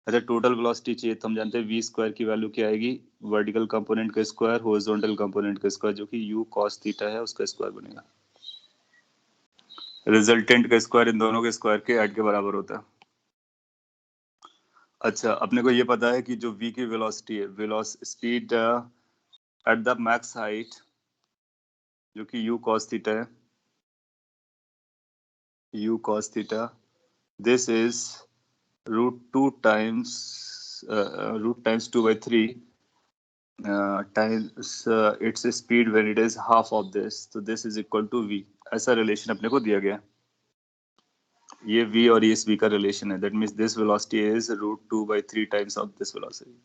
अच्छा, टोटल वेलोसिटी चाहिए तो हम जानते हैं वी स्क्वायर की वैल्यू क्या आएगी? वर्टिकल कंपोनेंट का स्क्वायर हॉरिजॉन्टल कंपोनेंट का स्क्वायर, जो कि यू कॉस थीटा है, उसका स्क्वायर बनेगा। रिजल्टेंट का स्क्वायर इन दोनों के स्क्वायर के ऐड के बराबर होता है। अच्छा, अपने को ये पता है कि जो v की वेलोसिटी है, speed at the max height, जो कि u cos थीटा है, u cos theta, this is √2 times 2/3 times its speed when it is half of this, तो this is equal to v। ऐसा रिलेशन अपने को दिया गया। ये v और ये इस v का रिलेशन है। That means this velocity is √2/3 times of this velocity.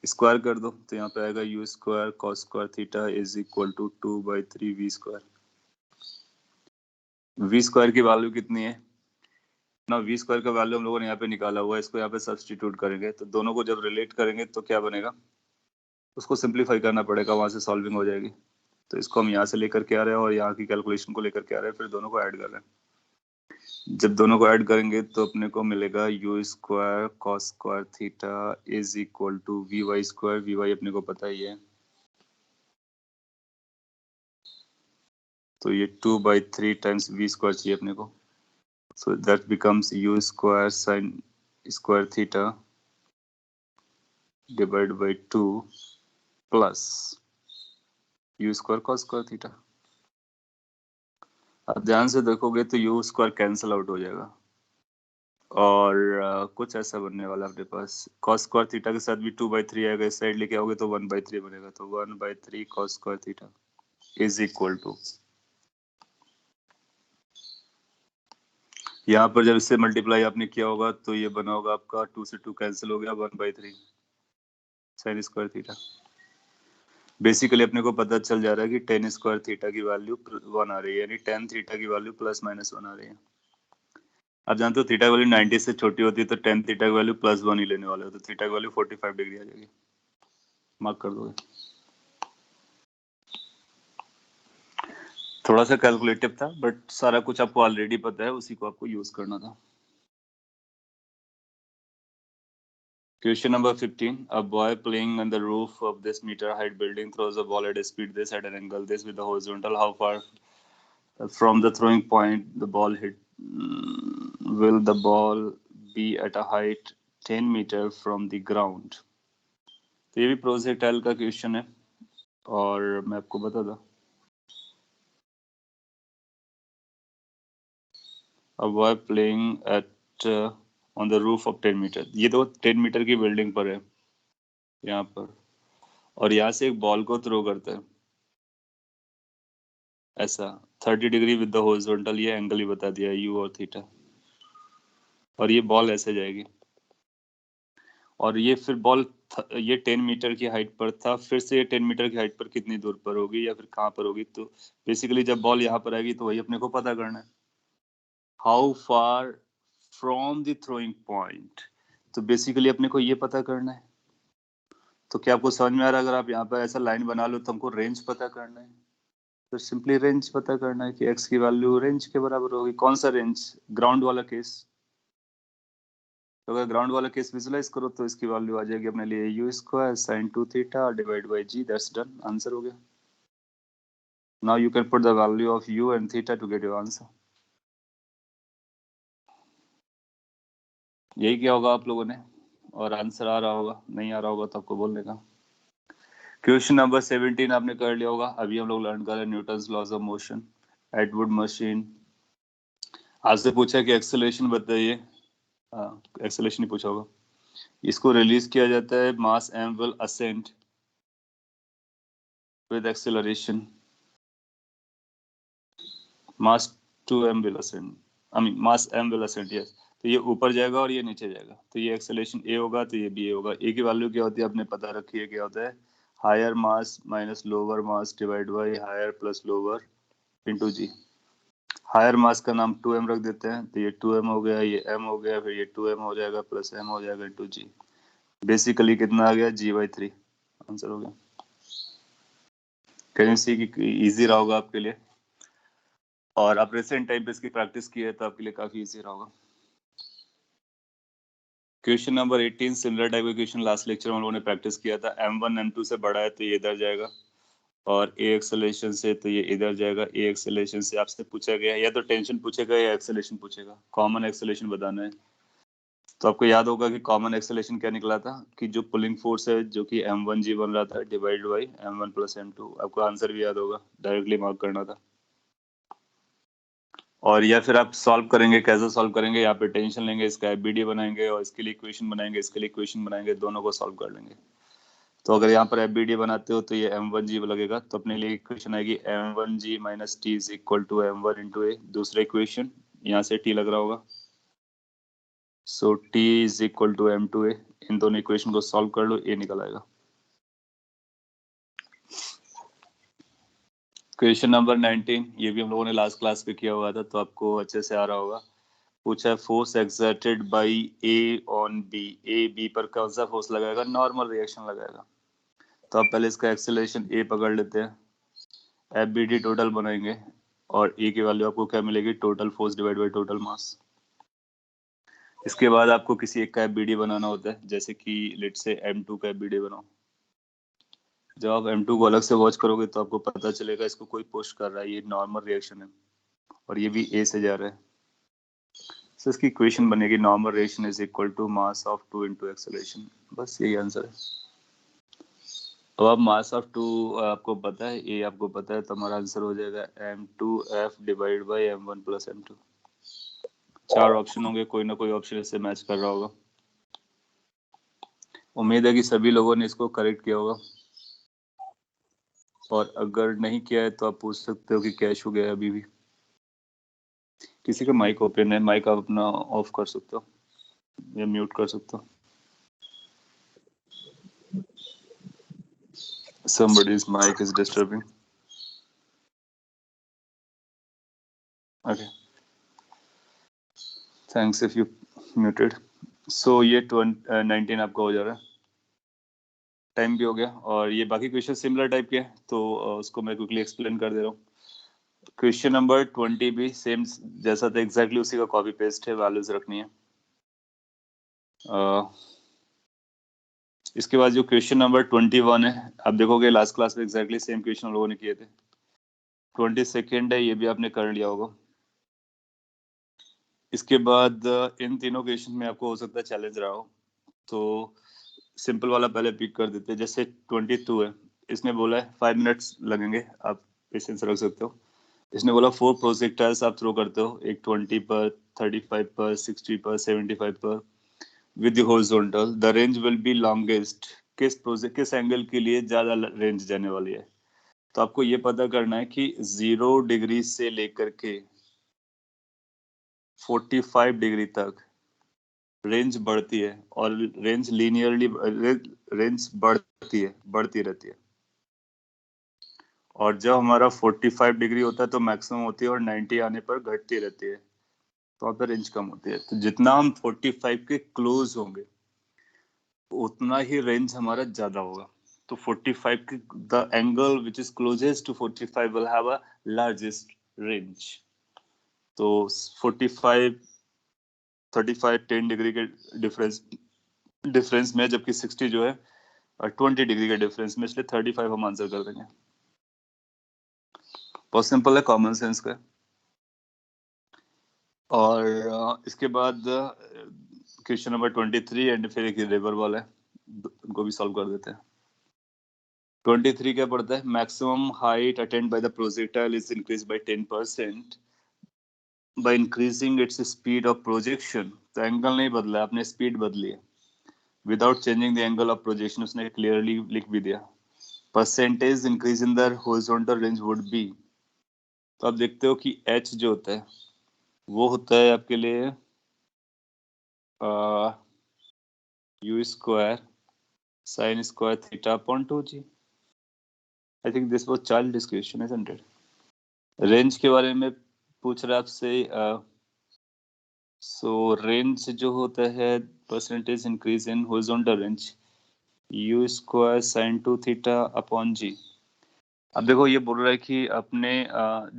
Square कर दो तो यहाँ पे आएगा u square cos square theta is equal to 2/3 v square. V square की वैल्यू कितनी है ना? वी स्क्वायर का वैल्यू हम लोगों ने यहाँ पे निकाला हुआ है, इसको यहाँ पे सब्सटीट्यूट करेंगे तो दोनों को जब रिलेट करेंगे तो क्या बनेगा? उसको सिंप्लीफाई करना पड़ेगा, वहां से सॉल्विंग हो जाएगी। तो इसको हम यहाँ से लेकर के आ रहे हैं और यहाँ की कैलकुलेशन को लेकर के आ रहे हैं, फिर दोनों को ऐड कर रहे हैं। जब दोनों को ऐड करेंगे तो अपने को मिलेगा u square cos square theta is equal to v y square. V y अपने को पता ही है, तो ये 2/3 टाइम्स वी स्क्वायर चाहिए अपने को। So that becomes you square sine square theta divide by 2 plus you square cos square theta. अब ध्यान से देखोगे तो यू स्क्वायर कैंसिल आउट हो जाएगा और कुछ ऐसा बनने वाला अपने पास cos स्क्वायर थीटा के साथ भी 2/3 आएगा, इस साइड लेके आओगे तो 1/3 बनेगा, तो 1/3 cos square theta is equal to, यहाँ पर जब इससे मल्टीप्लाई आपने किया होगा तो ये बना होगा आपका 2 से 2 कैंसिल हो गया 1/3 sin स्क्वायर थीटा। बेसिकली अपने को पता चल जा रहा है कि tan स्क्वायर थीटा की वैल्यू 1 आ रही है, यानी tan थीटा की वैल्यू ±1 आ रही है। आप जानते हो थीटा की वैल्यू 90 से छोटी होती है तो tan थीटा की वैल्यू +1 ही लेने वाले हो, तो थीटा की वैल्यू 45 डिग्री आ जाएगी, मार्क कर दोगे। थोड़ा सा कैलकुलेटिव था बट सारा कुछ आपको ऑलरेडी पता है, उसी को आपको यूज करना था। Question number 15. A boy playing on the roof of this meter height building throws a ball at a speed this at an angle this with the horizontal. How far from the throwing point the ball hit? Will the ball be at a height 10 meter from the ground? तो ये भी projectile का question है और मैं आपको बता दूं, A boy playing at on the roof of 10 meter. ये तो 10 मीटर की बिल्डिंग पर है यहाँ पर, और यहाँ से एक बॉल को थ्रो करता है ऐसा 30 डिग्री विद द हॉरिजॉन्टल, ये एंगल ही बता दिया यू और थीटा, और ये बॉल ऐसे जाएगी और ये फिर बॉल ये 10 मीटर की हाइट पर था, फिर से ये 10 मीटर की हाइट पर कितनी दूर पर होगी या फिर कहाँ पर होगी, तो बेसिकली जब बॉल यहाँ पर आएगी तो वही अपने को पता करना है, how far from the throwing point, तो बेसिकली अपने को ये पता करना है। तो क्या आपको समझ में आ रहा है, अगर आप यहाँ पर ऐसा लाइन बना लो तो हमको रेंज पता करना है, तो सिंपली रेंज पता करना है कि x की वैल्यू रेंज के बराबर होगी। कौन सा रेंज? ग्राउंड वाला केस। तो अगर ग्राउंड वाला केस विजुलाइज करो तो इसकी वैल्यू आ जाएगी अपने लिए u square sine 2 theta divide by g, that's done, answer हो गया। Now you can put the value of u and theta to get your answer. यही किया होगा आप लोगों ने, और आंसर आ रहा होगा, नहीं आ रहा होगा तो आपको बोलने का। क्वेश्चन नंबर 17 आपने कर लिया होगा, अभी हम लोग लर्न कर रहे हैं न्यूटन्स लॉज ऑफ मोशन, एडवर्ड मशीन। आपसे पूछा कि एक्सेलरेशन बताइए, एक्सेलरेशन ही पूछा होगा। इसको रिलीज किया जाता है, मास m will ascend with acceleration, mass 2m will ascend, I mean mass m will ascend, yes। तो ये ऊपर जाएगा और ये नीचे जाएगा, तो ये एक्सेलरेशन a होगा तो ये b होगा। a की वैल्यू क्या होती है आपने पता रखी है, क्या होता है higher mass minus lower mass divide by higher plus lower into g. Higher mass का नाम 2m रख देते हैं, तो ये 2m हो गया, ये m हो गया, फिर ये 2m हो जाएगा प्लस m हो जाएगा इंटू जी। बेसिकली कितना आ गया g/3, आंसर हो गया। कैन यू सी कि इजी रहा होगा आपके लिए, और आप रिसेंट टाइम पे इसकी प्रैक्टिस की है तो आपके लिए काफी इजी रहा होगा। क्वेश्चन नंबर 18, सिमिलर टाइप का क्वेश्चन लास्ट लेक्चर में हम लोगों ने प्रैक्टिस किया था। m1 m2 से बड़ा है तो ये इधर जाएगा, और a एक्सेलरेशन से तो ये इधर जाएगा। a एक्सेलरेशन से आपसे पूछा गया या तो टेंशन पूछेगा या एक्सेलरेशन पूछेगा, कॉमन एक्सेलरेशन बताना है। तो आपको याद होगा कि कॉमन एक्सेलरेशन क्या निकला था, कि जो पुलिंग फोर्स है जो कि m1g बन रहा था divide by m1 plus m2। आपको आंसर भी याद होगा, डायरेक्टली मार्क करना था। और या फिर आप सॉल्व करेंगे, कैसे सॉल्व करेंगे, यहाँ पे टेंशन लेंगे, इसका एफबीडी बनाएंगे और इसके लिए इक्वेशन बनाएंगे, इसके लिए इक्वेशन बनाएंगे, दोनों को सॉल्व कर लेंगे। तो अगर यहाँ पर एफबीडी बनाते हो तो ये m1g लगेगा, तो अपने लिए इक्वेशन आएगी m1g minus t is equal to m1 into a. दूसरा इक्वेशन यहाँ से t लग रहा होगा, so t is equal to m2a। इन दोनों इक्वेशन को सॉल्व कर लो, a निकल आएगा। क्वेश्चन नंबर 19, ये भी हम लोगों ने लास्ट क्लास पे किया हुआ था तो आपको अच्छे से आ रहा होगा। पूछा है force exerted by A on B, A B पर कौन सा फोर्स लगाएगा, नॉर्मल रिएक्शन लगाएगा। तो आप पहले इसका एक्सेलरेशन ए पकड़ लेते हैं, एफ बी डी टोटल बनाएंगे, और ए की वैल्यू आपको क्या मिलेगी, total force divide by total mass. इसके बाद आपको किसी एक का एफ बी डी बनाना होता है, जैसे कि लेट से M2 का एफ बी डी बनाओ। जब आप M2 को अलग से वॉच करोगे तो आपको पता चलेगा इसको कोई पुश कर रहा है, ये नॉर्मल रिएक्शन है, और ये भी ए से जा रहा है। तो इसकी इक्वेशन बनेगी normal reaction is equal to mass of 2 into acceleration. बस यही आंसर है। अब आप मास ऑफ 2 आपको पता है, ए आपको पता है, तो हमारा आंसर हो जाएगा m2f divide by m1 plus m2। 4 option होंगे, कोई ना कोई ऑप्शन इससे मैच कर रहा होगा। उम्मीद है कि सभी लोगों ने इसको करेक्ट किया होगा, और अगर नहीं किया है तो आप पूछ सकते हो कि कैश हो गया है अभी भी। किसी का माइक ओपन है, माइक आप अपना ऑफ कर सकते हो या म्यूट कर सकते हो। Somebody's mic is disturbing. Okay, thanks if you muted. So ये 19 आपका हो जा रहा है, टाइम भी हो गया, और ये बाकी क्वेश्चन सिमिलर टाइप के हैं, तो उसको मैं क्विकली एक्सप्लेन कर दे रहा हूँ। क्वेश्चन नंबर 20 भी सेम जैसा था, एग्जैक्टली उसी का कॉपी पेस्ट है, वैल्यूज रखनी है। इसके बाद जो क्वेश्चन नंबर 21 है, आप देखोगे लास्ट क्लास में एग्जैक्टली सेम क्वेश्चन लोगों ने किए थे। 22 है, ये भी आपने कर लिया होगा। इसके बाद इन तीनों क्वेश्चन में आपको हो सकता है चैलेंज रहा हो, तो सिंपल वाला पहले पिक कर देते हैं। जैसे 22 है, इसने बोला है 5 मिनट्स लगेंगे, आप पेशेंस रख सकते हो। इसने बोला 4 प्रोजेक्टाइल्स आप थ्रो करते हो, एक 20 पर, 35 पर, 60 पर, 75 पर, with the horizontal the range will be longest. किस एंगल के लिए ज्यादा रेंज जाने वाली है, तो आपको ये पता करना है कि 0 डिग्री से लेकर के 45 डिग्री तक रेंज बढ़ती है, और रेंज लीनियरली रेंज बढ़ती रहती है। और जब हमारा 45 डिग्री होता है तो मैक्सिमम होती है, और 90 आने पर घटती रहती है, तो वहाँ पे रेंज कम होती है। तो जितना हम 45 के क्लोज होंगे उतना ही रेंज हमारा ज्यादा होगा। तो 45 के the angle which is closest to 45 will have a largest range. तो 45 35 10 डिग्री के डिफरेंस में, जबकि 60 जो है 20 डिग्री के डिफरेंस में, इसलिए 35 हम आंसर कर देंगे। बहुत सिंपल है, कॉमन सेंस का। और इसके बाद क्वेश्चन नंबर 23 एंड फिर एक रिवर वाला है, उनको भी सॉल्व कर देते हैं। 23 क्या पड़ता है, maximum height attend by the projectile is increase by 10% by increasing its speed of projection. तो एंगल नहीं बदला, आपने स्पीड बदली है, without changing the angle of projection, उसने क्लियरली लिख भी दिया। Percentage increase in the horizontal range would be. तो आप देखते हो कि एच जो होता है वो होता है आपके लिए u square sine square theta upon 2g। I think this was child question, isn't it? Range के बारे में पूछ रहा है आपसे। सो रेंज जो होता है, percentage increase in horizontal range, u square sine 2 theta upon g. अब देखो ये बोल रहा है कि अपने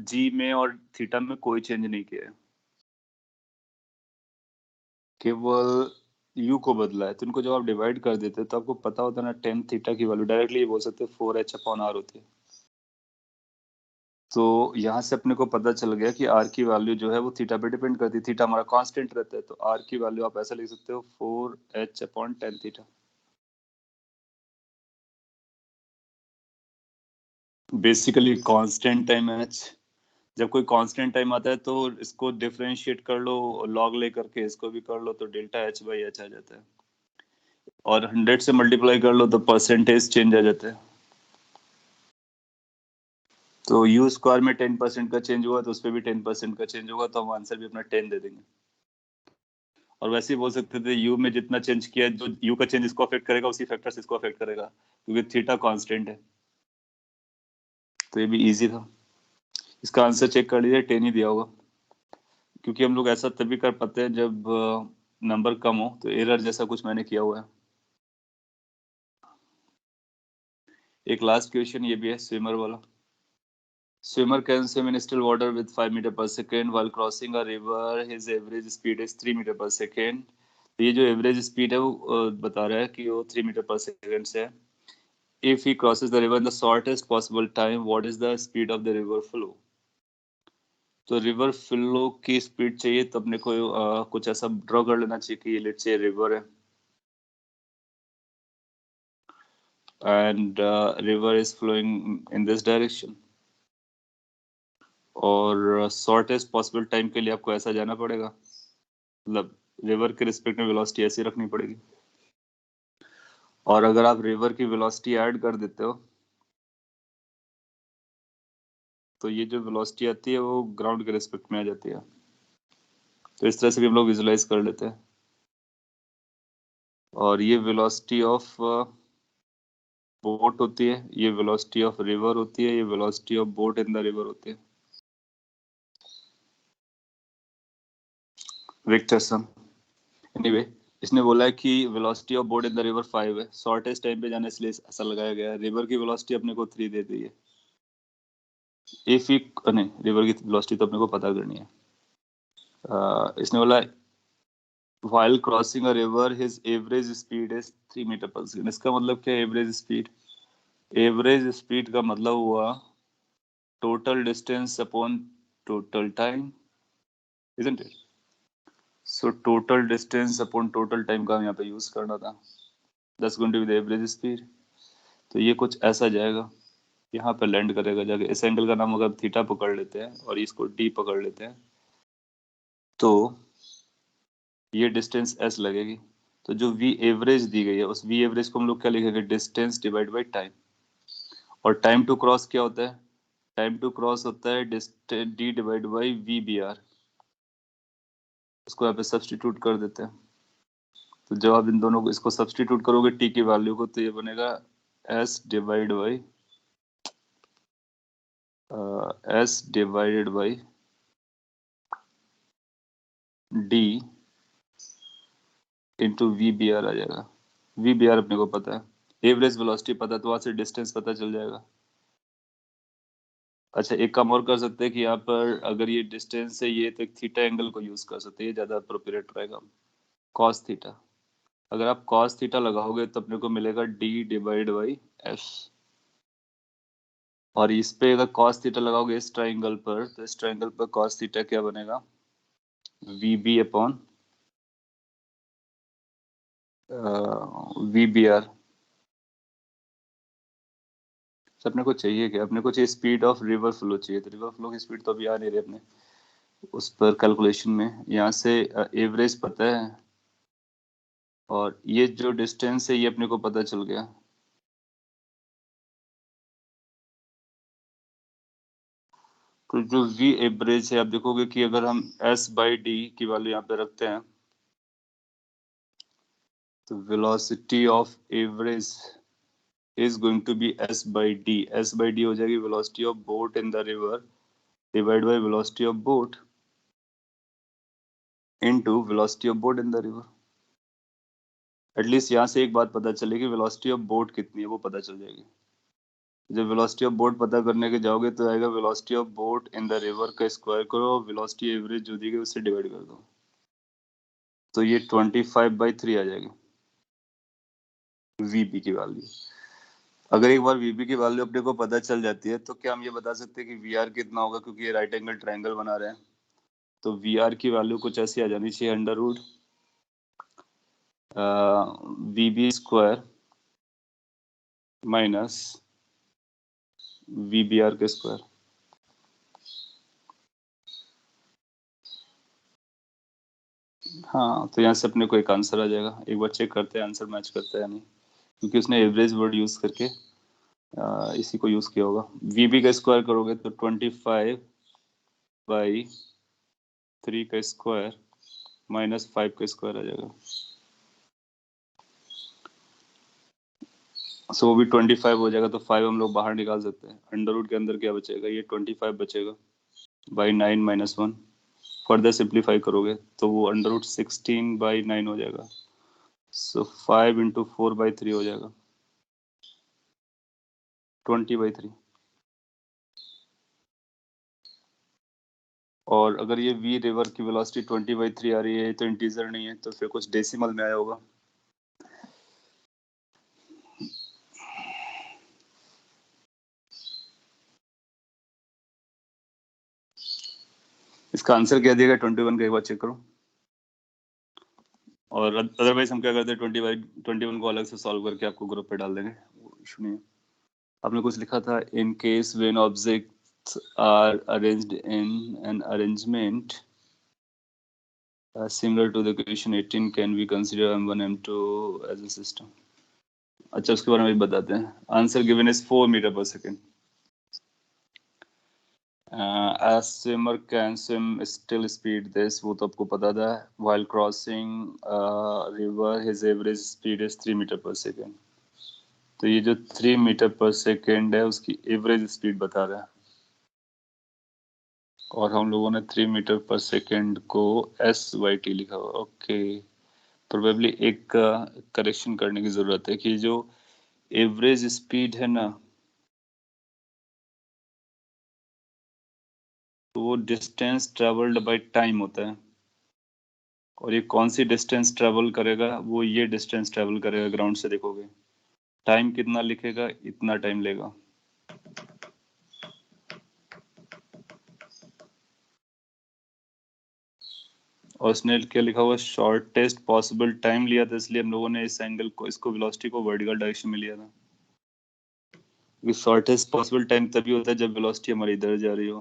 जी में और थीटा में कोई चेंज नहीं किया है, केवल यू को बदला है। तो इनको जब आप डिवाइड कर देते हैं तो आपको पता होता है ना, टेन थीटा की वैल्यू डायरेक्टली ये बोल सकते हैं 4h अपॉन आर होती है। तो यहाँ से अपने को पता चल गया कि आर की वैल्यू जो है वो थीटा पे डिपेंड करती है। थीटा हमारा कांस्टेंट रहता है, तो आर की वैल्यू आप ऐसा लिख सकते हो 4h upon tan theta. Basically constant time H, जब कोई कांस्टेंट टाइम आता है तो इसको डिफरेंशिएट कर लो, लॉग ले करके इसको भी कर लो, तो डेल्टा एच बाई एच आ जाता है। और 100 से मल्टीप्लाई कर लो तो परसेंटेज चेंज आ जाता है। तो यू स्क्वायर में 10% का चेंज हुआ तो उस पर भी 10% का चेंज होगा, तो हम आंसर भी अपना 10 दे देंगे। और वैसे ही बोल सकते थे यू में जितना चेंज किया, जो यू का चेंज इसको अफेक्ट करेगा उसी फैक्टर से इसको अफेक्ट करेगा, क्योंकि थीटा कांस्टेंट है। तो ये भी इजी था। इसका आंसर चेक कर लीजिए, 10 ही दिया होगा, क्योंकि हम लोग ऐसा तभी कर पाते हैं जब नंबर कम हो। तो एरर जैसा कुछ मैंने किया हुआ है। एक लास्ट क्वेश्चन ये भी है, स्विमर वाला। Swimmer can swim in still water with 5 meter per second while crossing a river. His average speed is 3 meter per second. तो ये जो एवरेज स्पीड है वो बता रहा है कि वो 3 मीटर पर सेकेंड से है। If he crosses the river in the shortest possible time, what is the speed of the river flow? तो रिवर फ्लो की स्पीड चाहिए, तो अपने को कुछ ऐसा ड्रॉ कर लेना चाहिए कि ये लेट्स से रिवर है, and river is flowing in this direction. और शॉर्टेस्ट पॉसिबल टाइम के लिए आपको ऐसा जाना पड़ेगा, मतलब रिवर के रिस्पेक्ट में वेलोसिटी ऐसी रखनी पड़ेगी। और अगर आप रिवर की वेलोसिटी ऐड कर देते हो तो ये जो वेलोसिटी आती है वो ग्राउंड के रिस्पेक्ट में आ जाती है। तो इस तरह से भी हम लोग विजुलाइज कर लेते हैं। और ये वेलोसिटी ऑफ बोट होती है, ये वेलोसिटी ऑफ रिवर होती है, ये velocity of boat in the river होती है। विक्टर सम। एनीवे, इसने बोला है कि velocity of boat in the river 5 है, शॉर्टेस्ट टाइम पे जाने इसलिए ऐसा लगाया गया है। रिवर की वेलोसिटी अपने को 3 दे दी है। इफ ही नहीं, रिवर की वेलोसिटी तो अपने को पता करनी है। इसने बोला while crossing a river his average speed is 3 metre पर सेकंड। इसका मतलब क्या है एवरेज स्पीड? एवरेज स्पीड का मतलब हुआ total distance upon total time, isn't it? So total distance upon total time का हम यहाँ पे यूज करना था। That's going to be the average speed। तो ये कुछ ऐसा जाएगा, यहाँ पे लैंड करेगा जाके। इस एंगल का नाम अगर थीटा पकड़ लेते हैं और इसको डी पकड़ लेते हैं तो ये डिस्टेंस एस लगेगी। तो जो वी एवरेज दी गई है उस वी एवरेज को हम लोग क्या लिखेंगे? Distance divide by time. और टाइम टू क्रॉस क्या होता है? टाइम टू क्रॉस होता है D divide by V B R. इसको यहाँ पे सब्सटीट्यूट कर देते हैं। तो जब आप इन दोनों को इसको सब्सटीट्यूट करोगे टी की वैल्यू को तो ये बनेगा s divide by s divided by d into v B r आ जाएगा। वी बी आर अपने को पता है, एवरेज वेलोसिटी पता है, तो वहां से डिस्टेंस पता चल जाएगा। अच्छा, एक काम और कर सकते हैं कि यहाँ पर अगर ये डिस्टेंस है ये, तो एक थीटा एंगल को यूज कर सकते हैं, ये ज्यादा अप्रोप्रिएट रहेगा। Cos theta. अगर आप कॉस थीटा लगाओगे तो अपने को मिलेगा डी डिवाइड बाई एफ। और इस पे अगर कॉस थीटा लगाओगे इस ट्राइंगल पर, तो इस ट्राइंगल पर कॉस थीटा क्या बनेगा? V B upon V B R. अपने को चाहिए क्या? अपने को चाहिए स्पीड ऑफ रिवर फ्लो चाहिए। तो रिवर फ्लो की स्पीड तो अभी आ नहीं रही अपने उस पर कैलकुलेशन में। यहाँ से एवरेज पता है और ये जो डिस्टेंस है ये अपने को पता चल गया। तो जो वी एवरेज है, आप देखोगे कि अगर हम एस बाई डी की वैल्यू यहाँ पे रखते हैं तो velocity of average is going to be S by D. S by D हो जाएगी velocity of boat in the river divide by velocity of boat into velocity of boat in the river. At least यहाँ से एक बात पता चलेगी, velocity of boat कितनी है वो पता चल जाएगी। जब वेलोसिटी ऑफ बोट पता करने के जाओगे तो आएगा velocity of boat in the river का स्क्वायर करो, वेलोसिटी एवरेज जो दी गई उससे डिवाइड कर दो, तो ये 25/3 आ जाएगी वीबी की वैल्यू। अगर एक बार वीबी की वैल्यू अपने को पता चल जाती है तो क्या हम ये बता सकते हैं कि वी आर कितना होगा? क्योंकि ये राइट एंगल ट्राइंगल बना रहे हैं तो वी आर की वैल्यू कुछ ऐसी आ जानी चाहिए, under root V B square minus V B R के स्क्वायर। हाँ, तो यहाँ से अपने को एक आंसर आ जाएगा। एक बार चेक करते हैं आंसर मैच करता है या नहीं, क्योंकि उसने एवरेज वर्ड यूज करके इसी को यूज किया होगा। वीबी का स्क्वायर करोगे तो 25/3 का स्क्वायर माइनस 5 का स्क्वायर आ जाएगा। सो वो भी 25 हो जाएगा, तो 5 हम लोग बाहर निकाल सकते हैं। अंडर रूट के अंदर क्या बचेगा? ये 25 बचेगा बाई 9 माइनस 1। फर्दर सिंप्लीफाई करोगे तो वो अंडर रूट 16/9 हो जाएगा। सो 5 इंटू 4/3 हो जाएगा 20/3। और अगर ये वी रिवर की वेलोसिटी 20/3 आ रही है तो इंटीजर नहीं है, तो फिर कुछ डेसिमल में आया होगा। इसका आंसर क्या दिएगा 21 का, एक बार चेक करो। और अदरवाइज हम क्या करते हैं, 21 को अलग से सॉल्व करके आपको ग्रुप पे डाल देंगे, इशू नहीं है। आपने कुछ लिखा था, in case when objects are arranged in an arrangement similar to the question 18 can we consider m1 m2 as a system। अच्छा, उसके बारे में भी बताते हैं। Answer given is 4 metre per second. A swimmer can swim still speed this, वो तो आपको पता था। while crossing river his average speed is 3 metre per second. तो ये जो 3 मीटर पर सेकेंड है उसकी एवरेज स्पीड बता रहा है, और हम लोगों ने 3 मीटर पर सेकेंड को SYT लिखा हुआ। ओके, प्रोबेबली एक करेक्शन करने की जरूरत है कि जो एवरेज स्पीड है ना, तो वो डिस्टेंस ट्रेवल्ड बाय टाइम होता है, और ये कौन सी डिस्टेंस ट्रेवल करेगा, वो ये डिस्टेंस ट्रेवल करेगा। ग्राउंड से देखोगे टाइम कितना लिखेगा, इतना टाइम लेगा। और उसने क्या लिखा हुआ, शॉर्टेस्ट पॉसिबल टाइम लिया था, इसलिए हम लोगों ने इस एंगल को, इसको वेलोसिटी को वर्टिकल डायरेक्शन में लिया था। शॉर्टेस्ट पॉसिबल टाइम तभी होता है जब वेलोसिटी हमारी इधर जा रही हो,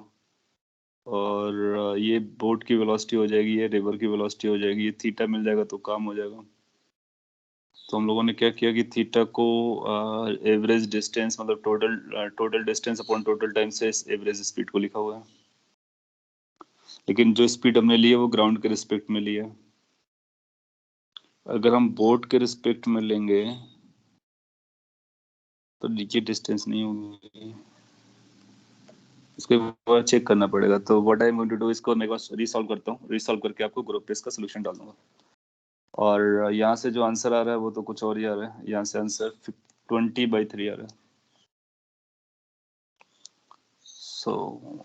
और ये बोट की वेलोसिटी हो जाएगी, ये रिवर की वेलोसिटी हो जाएगी, ये थीटा मिल जाएगा तो काम हो जाएगा। तो हम लोगों ने क्या किया कि थीटा को एवरेज डिस्टेंस, मतलब total distance upon total time से एवरेज स्पीड को लिखा हुआ है। लेकिन जो स्पीड हमने ली है वो ग्राउंड के रिस्पेक्ट में ली है। अगर हम बोट के रिस्पेक्ट में लेंगे तो नीचे डिस्टेंस नहीं होगी, इसको बाद चेक करना पड़ेगा। तो what I am going to do, इसको मैं बस रीसॉल्व करता हूँ, रीसॉल्व करके आपको ग्रुप पे इसका सोल्यूशन डाल दूंगा। और यहाँ से जो आंसर आ रहा है वो तो कुछ और ही आ रहा है। यहाँ से आंसर 20/3 आ रहा है। सो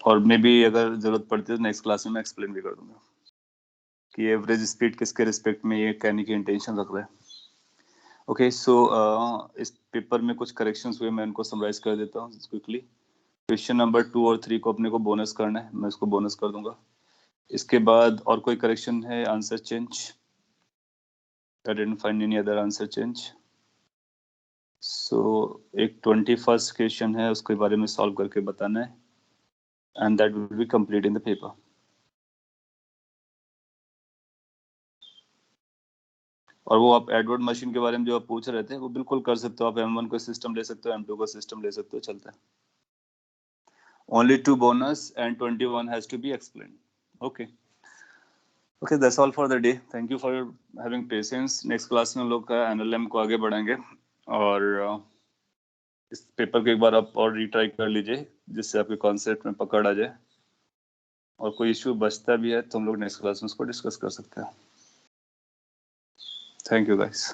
और मे भी अगर जरूरत पड़ती है तो नेक्स्ट क्लास में मैं एक्सप्लेन भी कर दूंगा कि एवरेज स्पीड किसके रिस्पेक्ट में ये कहने की इंटेंशन रख रहा है। ओके, सो इस पेपर में कुछ करेक्शंस हुए, मैं उनको समराइज कर देता हूँ क्विकली। क्वेश्चन नंबर 2 और 3 को अपने को बोनस करना है, मैं इसको बोनस कर दूंगा। इसके बाद और कोई करेक्शन है, answer change? I didn't find any other answer change. So एक 21st क्वेश्चन है, उसके बारे में सॉल्व करके बताना है, and that will be complete in the paper. और वो आप एडवर्ड मशीन के बारे में जो आप पूछ रहे थे वो बिल्कुल कर सकते हो आप। M1 को सिस्टम ले सकते हो, M2 को सिस्टम ले सकते हो, चलता है। Only 2 bonus and 21 has to be explained. Okay. Okay, that's all for the day. Thank you for having patience. Next class में हम लोग का NLM को आगे बढ़ाएंगे, और इस पेपर को एक बार आप और रीट्राई कर लीजिए जिससे आपके कॉन्सेप्ट में पकड़ आ जाए, और कोई इश्यू बचता भी है तो हम लोग नेक्स्ट क्लास में उसको डिस्कस कर सकते हैं। Thank you guys.